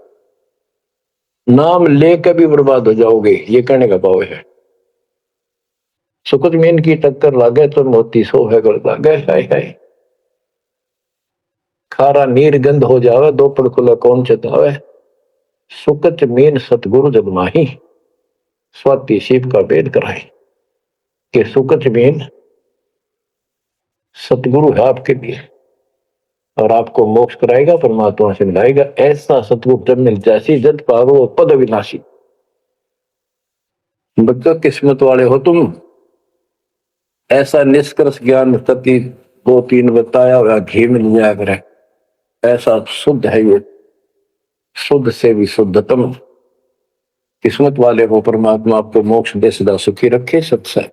नाम लेकर भी बर्बाद हो जाओगे, ये कहने का भाव है। सुकच में की टक्कर लागे तो मोती सो है गल लागे। हाय हाय खारा नीर गंध हो जावे, दो पड़ खुला कौन चतावे। सुकच मीन सतगुरु जब माही, स्वाति शिव का भेद कराए। कि सुकच मीन सतगुरु है आपके लिए और आपको मोक्ष कराएगा, परमात्मा से मिलाएगा। ऐसा सतगुरु जब मिल जासी, जद पारो पद विनाशी। बच्चों किस्मत वाले हो तुम। ऐसा निष्कर्ष ज्ञान तति 2-3 बताया हुआ घी मिल जाया करे, ऐसा शुद्ध है ये, शुद्ध से भी शुद्धतम। किस्मत वाले को परमात्मा आपको मोक्ष दे, सदा सुखी रखे। सत्संग